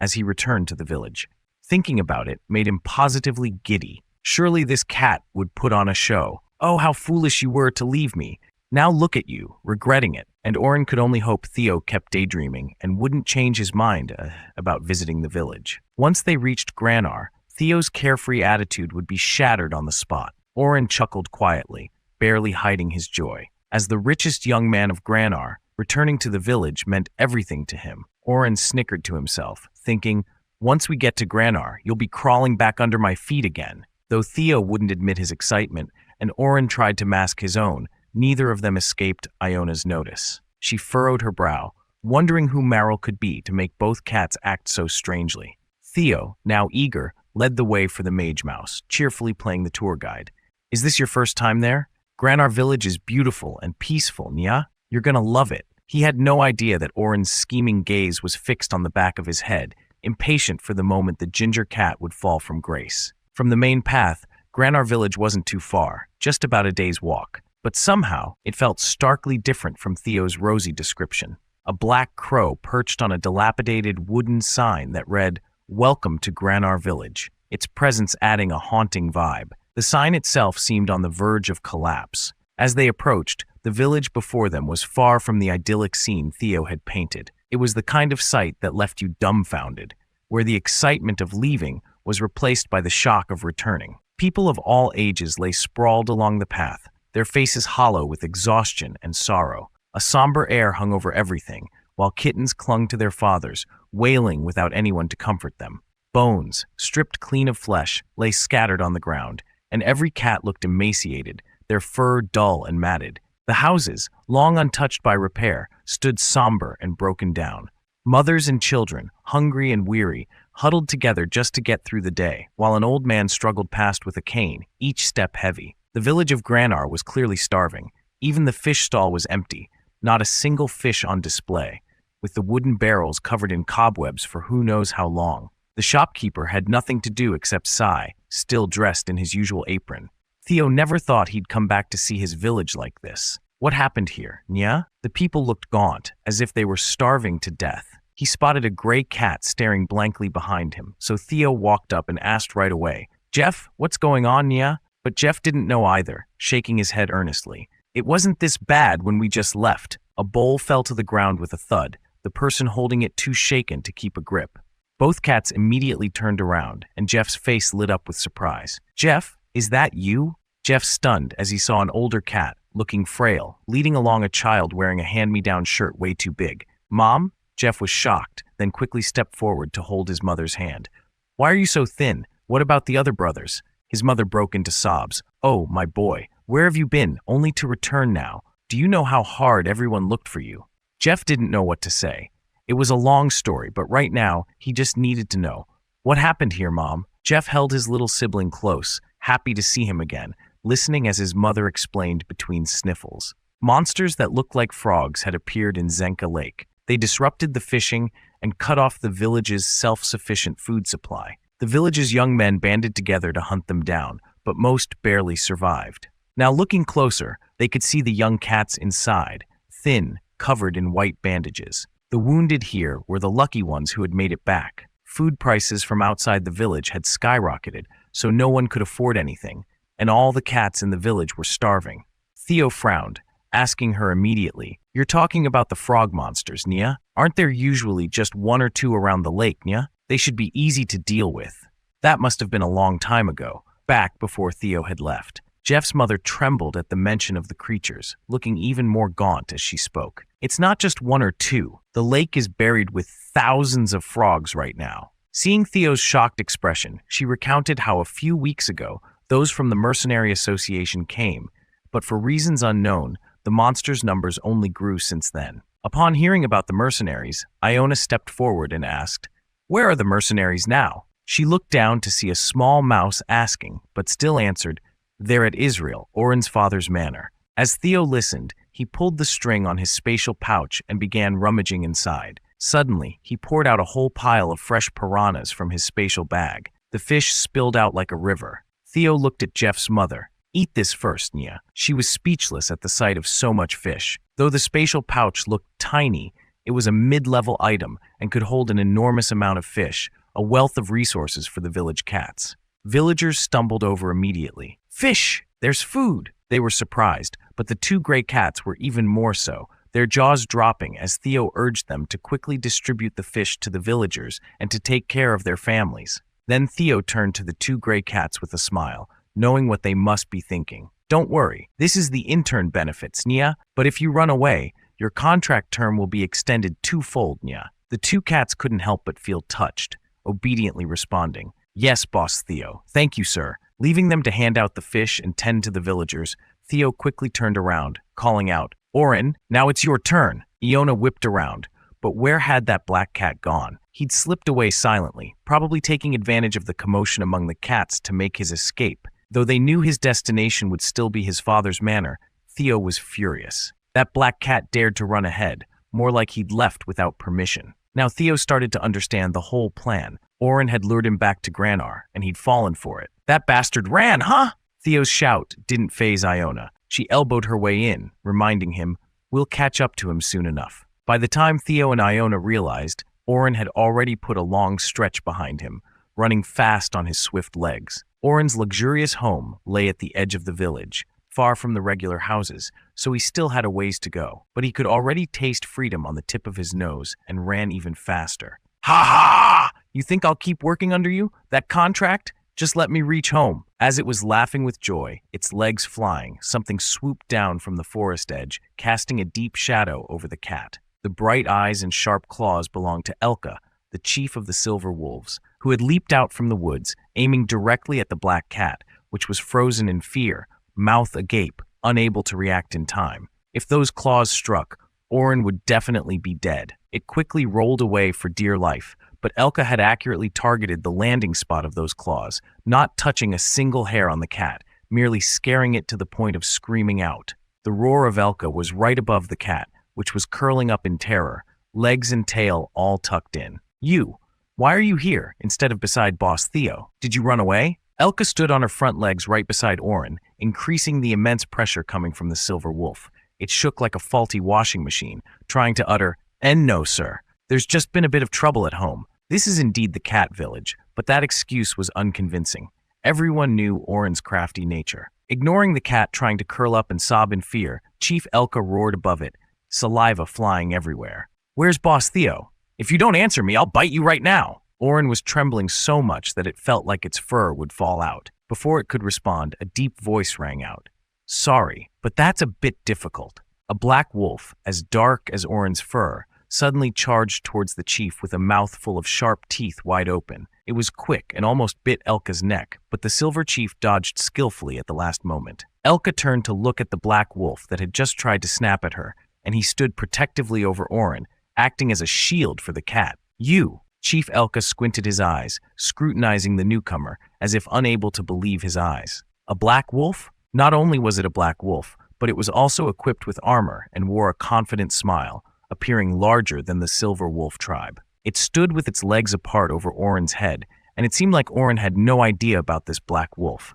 as he returned to the village. Thinking about it made him positively giddy. Surely this cat would put on a show. "Oh, how foolish you were to leave me. Now look at you, regretting it." And Oren could only hope Theo kept daydreaming and wouldn't change his mind about visiting the village. Once they reached Granar, Theo's carefree attitude would be shattered on the spot. Oren chuckled quietly, barely hiding his joy. As the richest young man of Granar, returning to the village meant everything to him. Oren snickered to himself, thinking, "Once we get to Granar, you'll be crawling back under my feet again." Though Theo wouldn't admit his excitement, and Oren tried to mask his own, neither of them escaped Iona's notice. She furrowed her brow, wondering who Meryl could be to make both cats act so strangely. Theo, now eager, led the way for the mage mouse, cheerfully playing the tour guide. "Is this your first time there? Granar village is beautiful and peaceful, Nya? You're gonna love it." He had no idea that Oren's scheming gaze was fixed on the back of his head, impatient for the moment the ginger cat would fall from grace. From the main path, Granar village wasn't too far, just about a day's walk. But somehow, it felt starkly different from Theo's rosy description. A black crow perched on a dilapidated wooden sign that read, "Welcome to Granar village," its presence adding a haunting vibe. The sign itself seemed on the verge of collapse. As they approached, the village before them was far from the idyllic scene Theo had painted. It was the kind of sight that left you dumbfounded, where the excitement of leaving was replaced by the shock of returning. People of all ages lay sprawled along the path, their faces hollow with exhaustion and sorrow. A somber air hung over everything, while kittens clung to their fathers, wailing without anyone to comfort them. Bones, stripped clean of flesh, lay scattered on the ground, and every cat looked emaciated, their fur dull and matted. The houses, long untouched by repair, stood somber and broken down. Mothers and children, hungry and weary, huddled together just to get through the day, while an old man struggled past with a cane, each step heavy. The village of Granar was clearly starving. Even the fish stall was empty, not a single fish on display, with the wooden barrels covered in cobwebs for who knows how long. The shopkeeper had nothing to do except sigh, still dressed in his usual apron. Theo never thought he'd come back to see his village like this. What happened here, Nya? The people looked gaunt, as if they were starving to death. He spotted a gray cat staring blankly behind him, so Theo walked up and asked right away, "Jeff, what's going on, Nya?" But Jeff didn't know either, shaking his head earnestly. "It wasn't this bad when we just left." A bowl fell to the ground with a thud, the person holding it too shaken to keep a grip. Both cats immediately turned around, and Jeff's face lit up with surprise. "Jeff, is that you?" Jeff stunned as he saw an older cat, looking frail, leading along a child wearing a hand-me-down shirt way too big. "Mom?" Jeff was shocked, then quickly stepped forward to hold his mother's hand. "Why are you so thin? What about the other brothers?" His mother broke into sobs. "Oh, my boy, where have you been, only to return now? Do you know how hard everyone looked for you?" Jeff didn't know what to say. It was a long story, but right now, he just needed to know. "What happened here, Mom?" Jeff held his little sibling close, happy to see him again, listening as his mother explained between sniffles. Monsters that looked like frogs had appeared in Zenka Lake. They disrupted the fishing and cut off the village's self-sufficient food supply. The village's young men banded together to hunt them down, but most barely survived. Now looking closer, they could see the young cats inside, thin, covered in white bandages. The wounded here were the lucky ones who had made it back. Food prices from outside the village had skyrocketed, so no one could afford anything, and all the cats in the village were starving. Theo frowned, asking her immediately, "You're talking about the frog monsters, Nya? Aren't there usually just one or two around the lake, Nya? They should be easy to deal with." That must have been a long time ago, back before Theo had left. Jeff's mother trembled at the mention of the creatures, looking even more gaunt as she spoke. "It's not just one or two. The lake is buried with thousands of frogs right now." Seeing Theo's shocked expression, she recounted how a few weeks ago, those from the Mercenary Association came, but for reasons unknown, the monsters' numbers only grew since then. Upon hearing about the mercenaries, Iona stepped forward and asked, "Where are the mercenaries now?" She looked down to see a small mouse asking, but still answered, "There at Israel, Oren's father's manor." As Theo listened, he pulled the string on his spatial pouch and began rummaging inside. Suddenly, he poured out a whole pile of fresh piranhas from his spatial bag. The fish spilled out like a river. Theo looked at Jeff's mother. "Eat this first, Nia." She was speechless at the sight of so much fish. Though the spatial pouch looked tiny, it was a mid-level item and could hold an enormous amount of fish, a wealth of resources for the village cats. Villagers stumbled over immediately. "Fish! There's food!" They were surprised, but the two gray cats were even more so, their jaws dropping as Theo urged them to quickly distribute the fish to the villagers and to take care of their families. Then Theo turned to the two gray cats with a smile, knowing what they must be thinking. "Don't worry, this is the intern benefits, Nia, but if you run away, your contract term will be extended twofold, Nia." The two cats couldn't help but feel touched, obediently responding, "Yes, Boss Theo, thank you, sir." Leaving them to hand out the fish and tend to the villagers, Theo quickly turned around, calling out, "Oren, now it's your turn." Iona whipped around, but where had that black cat gone? He'd slipped away silently, probably taking advantage of the commotion among the cats to make his escape. Though they knew his destination would still be his father's manor, Theo was furious. That black cat dared to run ahead, more like he'd left without permission. Now Theo started to understand the whole plan. Oren had lured him back to Granar, and he'd fallen for it. "That bastard ran, huh?" Theo's shout didn't faze Iona. She elbowed her way in, reminding him, "We'll catch up to him soon enough." By the time Theo and Iona realized, Oren had already put a long stretch behind him, running fast on his swift legs. Oren's luxurious home lay at the edge of the village, far from the regular houses, so he still had a ways to go. But he could already taste freedom on the tip of his nose and ran even faster. "Ha ha! You think I'll keep working under you? That contract? Just let me reach home." As it was laughing with joy, its legs flying, something swooped down from the forest edge, casting a deep shadow over the cat. The bright eyes and sharp claws belonged to Elka, the chief of the Silver Wolves, who had leaped out from the woods, aiming directly at the black cat, which was frozen in fear, mouth agape, unable to react in time. If those claws struck, Oren would definitely be dead. It quickly rolled away for dear life, but Elka had accurately targeted the landing spot of those claws, not touching a single hair on the cat, merely scaring it to the point of screaming out. The roar of Elka was right above the cat, which was curling up in terror, legs and tail all tucked in. "You, why are you here instead of beside Boss Theo? Did you run away?" Elka stood on her front legs right beside Oren, increasing the immense pressure coming from the silver wolf. It shook like a faulty washing machine, trying to utter, "And no, sir. There's just been a bit of trouble at home." This is indeed the cat village, but that excuse was unconvincing. Everyone knew Oren's crafty nature. Ignoring the cat trying to curl up and sob in fear, Chief Elka roared above it, saliva flying everywhere. "Where's Boss Theo? If you don't answer me, I'll bite you right now." Oren was trembling so much that it felt like its fur would fall out. Before it could respond, a deep voice rang out. "Sorry, but that's a bit difficult." A black wolf, as dark as Oren's fur, suddenly charged towards the chief with a mouth full of sharp teeth wide open. It was quick and almost bit Elka's neck, but the silver chief dodged skillfully at the last moment. Elka turned to look at the black wolf that had just tried to snap at her, and he stood protectively over Oren, acting as a shield for the cat. "You!" Chief Elka squinted his eyes, scrutinizing the newcomer as if unable to believe his eyes. A black wolf? Not only was it a black wolf, but it was also equipped with armor and wore a confident smile, appearing larger than the Silver Wolf tribe. It stood with its legs apart over Oren's head, and it seemed like Oren had no idea about this black wolf.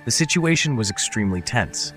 The situation was extremely tense.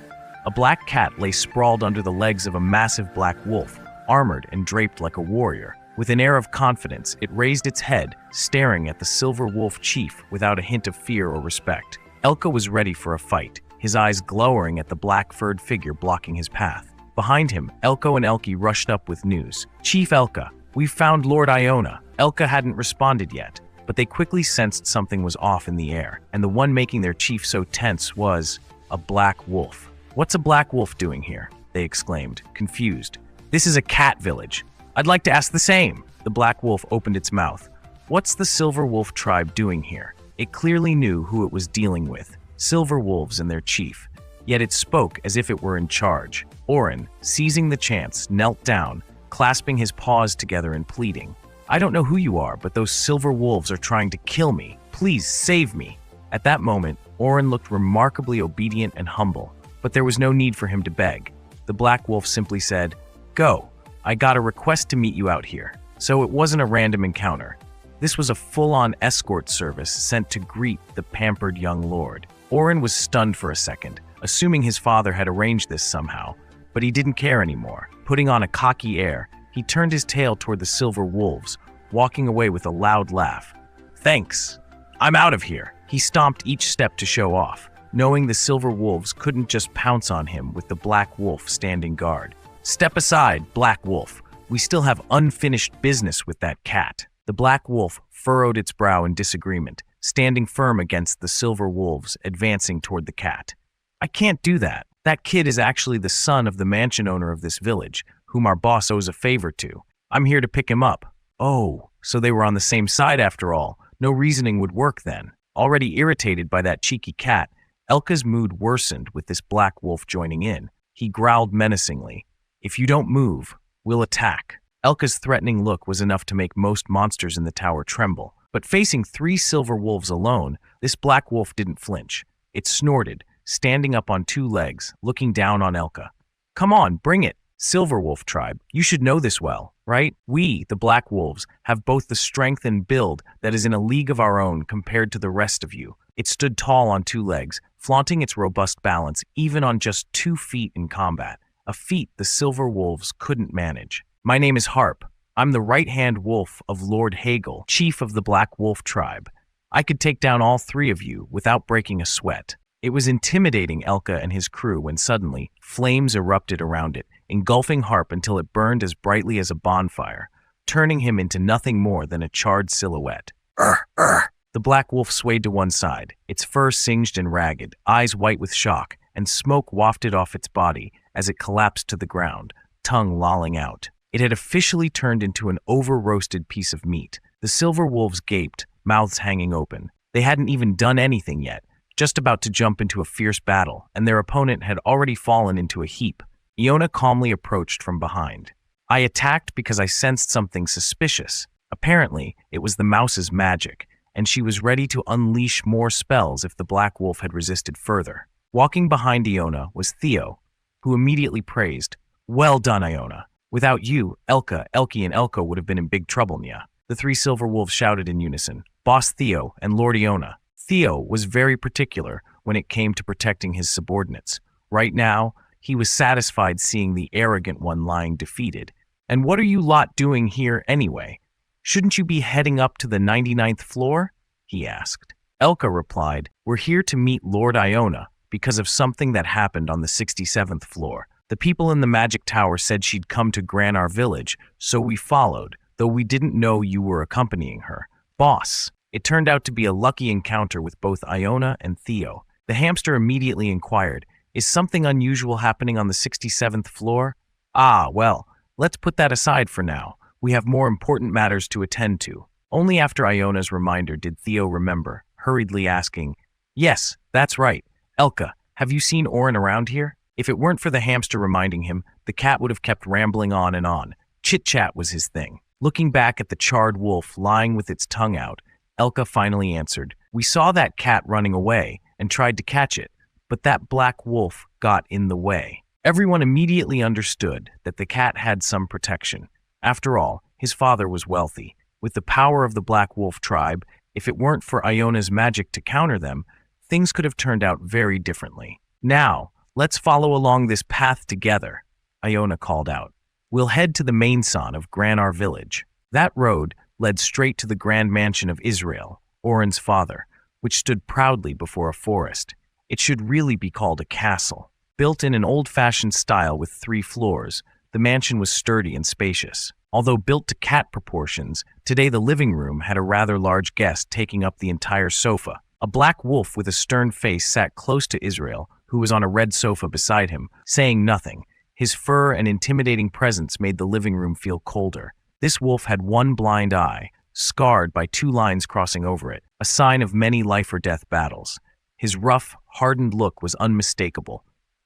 A black cat lay sprawled under the legs of a massive black wolf, armored and draped like a warrior. With an air of confidence, it raised its head, staring at the Silver Wolf chief without a hint of fear or respect. Elka was ready for a fight, his eyes glowering at the black-furred figure blocking his path. Behind him, Elko and Elki rushed up with news. "Chief Elka, we've found Lord Iona." Elka hadn't responded yet, but they quickly sensed something was off in the air, and the one making their chief so tense was a black wolf. "What's a black wolf doing here?" they exclaimed, confused. "This is a cat village. I'd like to ask the same." The black wolf opened its mouth. "What's the Silver Wolf tribe doing here?" It clearly knew who it was dealing with, Silver Wolves and their chief. yet it spoke as if it were in charge. Oren, seizing the chance, knelt down, clasping his paws together and pleading, "I don't know who you are, but those silver wolves are trying to kill me. Please save me." At that moment, Oren looked remarkably obedient and humble, but there was no need for him to beg. The black wolf simply said, "Go. I got a request to meet you out here." So it wasn't a random encounter. This was a full-on escort service sent to greet the pampered young lord. Oren was stunned for a second, assuming his father had arranged this somehow, but he didn't care anymore. Putting on a cocky air, he turned his tail toward the silver wolves, walking away with a loud laugh. "Thanks. I'm out of here." He stomped each step to show off, knowing the silver wolves couldn't just pounce on him with the black wolf standing guard. "Step aside, black wolf. We still have unfinished business with that cat." The black wolf furrowed its brow in disagreement, standing firm against the silver wolves advancing toward the cat. "I can't do that. That kid is actually the son of the mansion owner of this village, whom our boss owes a favor to. I'm here to pick him up." Oh, so they were on the same side after all. No reasoning would work then. Already irritated by that cheeky cat, Elka's mood worsened with this black wolf joining in. He growled menacingly, "If you don't move, we'll attack." Elka's threatening look was enough to make most monsters in the tower tremble. But facing 3 silver wolves alone, this black wolf didn't flinch. It snorted, standing up on 2 legs, looking down on Elka. "Come on, bring it, Silver Wolf tribe. You should know this well, right? We, the Black Wolves, have both the strength and build that is in a league of our own compared to the rest of you." It stood tall on 2 legs, flaunting its robust balance even on just 2 feet in combat, a feat the Silver Wolves couldn't manage. "My name is Harp. I'm the right-hand wolf of Lord Hagel, chief of the Black Wolf tribe. I could take down all 3 of you without breaking a sweat." It was intimidating Elka and his crew when suddenly flames erupted around it, engulfing Harp until it burned as brightly as a bonfire, turning him into nothing more than a charred silhouette. The black wolf swayed to one side, its fur singed and ragged, eyes white with shock, and smoke wafted off its body as it collapsed to the ground, tongue lolling out. It had officially turned into an over-roasted piece of meat. The silver wolves gaped, mouths hanging open. They hadn't even done anything yet, just about to jump into a fierce battle, and their opponent had already fallen into a heap. Iona calmly approached from behind. "I attacked because I sensed something suspicious. Apparently, it was the mouse's magic, and she was ready to unleash more spells if the black wolf had resisted further." Walking behind Iona was Theo, who immediately praised, "Well done, Iona. Without you, Elka, Elkie, and Elko would have been in big trouble, Nya." The 3 silver wolves shouted in unison, "Boss Theo and Lord Iona." Theo was very particular when it came to protecting his subordinates. Right now, he was satisfied seeing the arrogant one lying defeated. "And what are you lot doing here anyway? Shouldn't you be heading up to the 99th floor?" he asked. Elka replied, "We're here to meet Lord Iona because of something that happened on the 67th floor. The people in the magic tower said she'd come to Granar village, so we followed, though we didn't know you were accompanying her. Boss." It turned out to be a lucky encounter with both Iona and Theo. The hamster immediately inquired, "Is something unusual happening on the 67th floor?" "Ah, well, let's put that aside for now. We have more important matters to attend to." Only after Iona's reminder did Theo remember, hurriedly asking, "Yes, that's right. Elka, have you seen Oren around here?" If it weren't for the hamster reminding him, the cat would have kept rambling on and on. Chit-chat was his thing. Looking back at the charred wolf lying with its tongue out, Elka finally answered, "We saw that cat running away and tried to catch it, but that black wolf got in the way." Everyone immediately understood that the cat had some protection. After all, his father was wealthy. With the power of the Black Wolf tribe, if it weren't for Iona's magic to counter them, things could have turned out very differently. "Now, let's follow along this path together," Iona called out. "We'll head to the main son of Granar village." That road led straight to the grand mansion of Israel, Oren's father, which stood proudly before a forest. It should really be called a castle. Built in an old-fashioned style with 3 floors, the mansion was sturdy and spacious. Although built to cat proportions, today the living room had a rather large guest taking up the entire sofa. A black wolf with a stern face sat close to Israel, who was on a red sofa beside him, saying nothing. His fur and intimidating presence made the living room feel colder. This wolf had one blind eye, scarred by 2 lines crossing over it, a sign of many life-or-death battles. His rough, hardened look was unmistakable,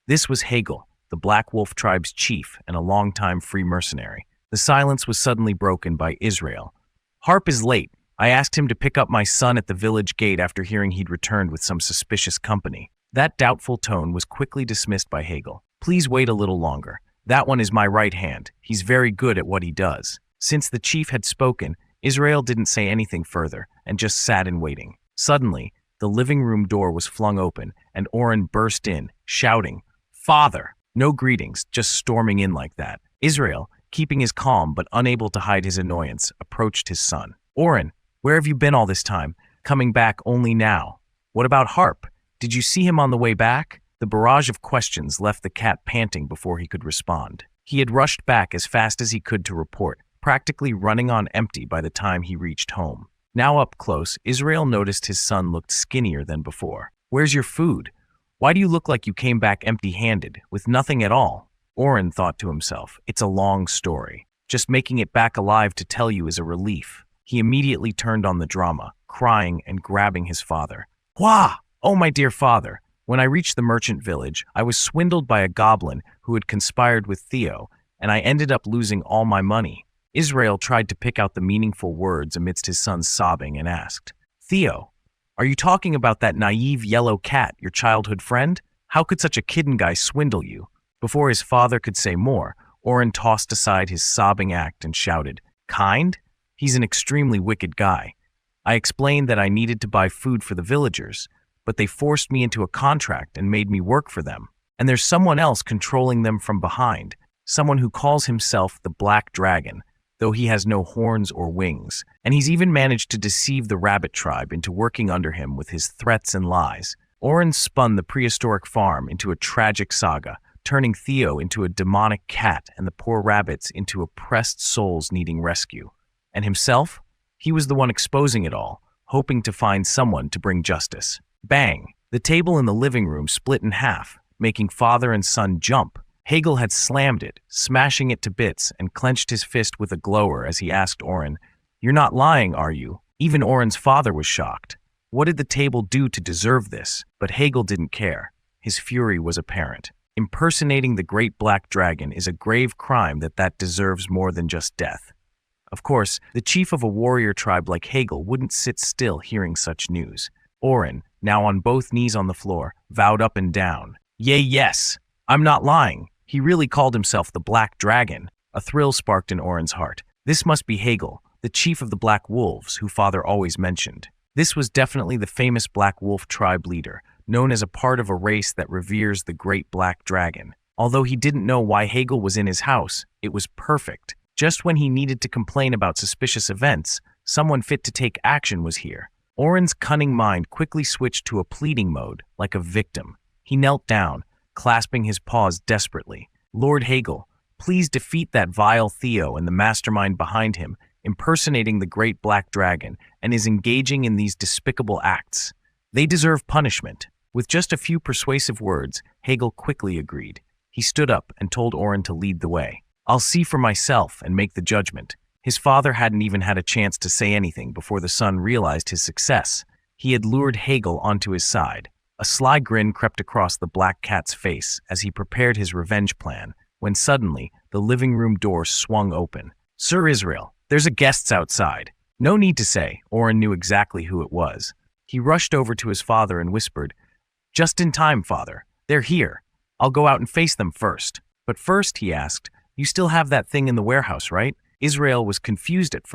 This was Hegel, the Black Wolf tribe's chief and a longtime free mercenary. The silence was suddenly broken by Israel. Harp is late. I asked him to pick up my son at the village gate after hearing he'd returned with some suspicious company. That doubtful tone was quickly dismissed by Hegel. Please wait a little longer. That one is my right hand. He's very good at what he does. Since the chief had spoken, Israel didn't say anything further and just sat in waiting. Suddenly, the living room door was flung open and Oren burst in, shouting, "Father!" No greetings, just storming in like that. Israel, keeping his calm but unable to hide his annoyance, approached his son. "Oren, where have you been all this time? Coming back only now. What about Harp? Did you see him on the way back?" The barrage of questions left the cat panting before he could respond. He had rushed back as fast as he could to report, practically running on empty by the time he reached home. Now up close, Israel noticed his son looked skinnier than before. "Where's your food? Why do you look like you came back empty-handed, with nothing at all?" Oren thought to himself, "It's a long story. Just making it back alive to tell you is a relief." He immediately turned on the drama, crying and grabbing his father. "Wah! Oh, my dear father! When I reached the merchant village, I was swindled by a goblin who had conspired with Theo, and I ended up losing all my money." Israel tried to pick out the meaningful words amidst his son's sobbing and asked, "Theo, are you talking about that naive yellow cat, your childhood friend? How could such a kitten guy swindle you?" Before his father could say more, Oren tossed aside his sobbing act and shouted, "Kind? He's an extremely wicked guy. I explained that I needed to buy food for the villagers, but they forced me into a contract and made me work for them. And there's someone else controlling them from behind, someone who calls himself the Black Dragon, though he has no horns or wings. And he's even managed to deceive the rabbit tribe into working under him with his threats and lies." Oren spun the prehistoric farm into a tragic saga, turning Theo into a demonic cat and the poor rabbits into oppressed souls needing rescue. And himself? He was the one exposing it all, hoping to find someone to bring justice. Bang! The table in the living room split in half, making father and son jump. Hegel had slammed it, smashing it to bits, and clenched his fist with a glower as he asked Oren, "You're not lying, are you?" Even Oren's father was shocked. What did the table do to deserve this? But Hegel didn't care. His fury was apparent. Impersonating the great black dragon is a grave crime that deserves more than just death. Of course, the chief of a warrior tribe like Hegel wouldn't sit still hearing such news. Oren, now on both knees on the floor, vowed up and down, Yes, I'm not lying. He really called himself the Black Dragon." A thrill sparked in Oren's heart. This must be Hegel, the chief of the Black Wolves, who father always mentioned. This was definitely the famous Black Wolf tribe leader, known as a part of a race that reveres the great Black Dragon. Although he didn't know why Hegel was in his house, it was perfect. Just when he needed to complain about suspicious events, someone fit to take action was here. Oren's cunning mind quickly switched to a pleading mode, like a victim. He knelt down, clasping his paws desperately. "Lord Hegel, please defeat that vile Theo and the mastermind behind him, impersonating the great black dragon, and is engaging in these despicable acts. They deserve punishment." With just a few persuasive words, Hegel quickly agreed. He stood up and told Oren to lead the way. "I'll see for myself and make the judgment." His father hadn't even had a chance to say anything before the son realized his success. He had lured Hegel onto his side. A sly grin crept across the black cat's face as he prepared his revenge plan, when suddenly the living room door swung open. "Sir Israel, there's a guest outside." No need to say, Oren knew exactly who it was. He rushed over to his father and whispered, "Just in time, father. They're here. I'll go out and face them first." "But first," he asked, "you still have that thing in the warehouse, right?" Israel was confused at first.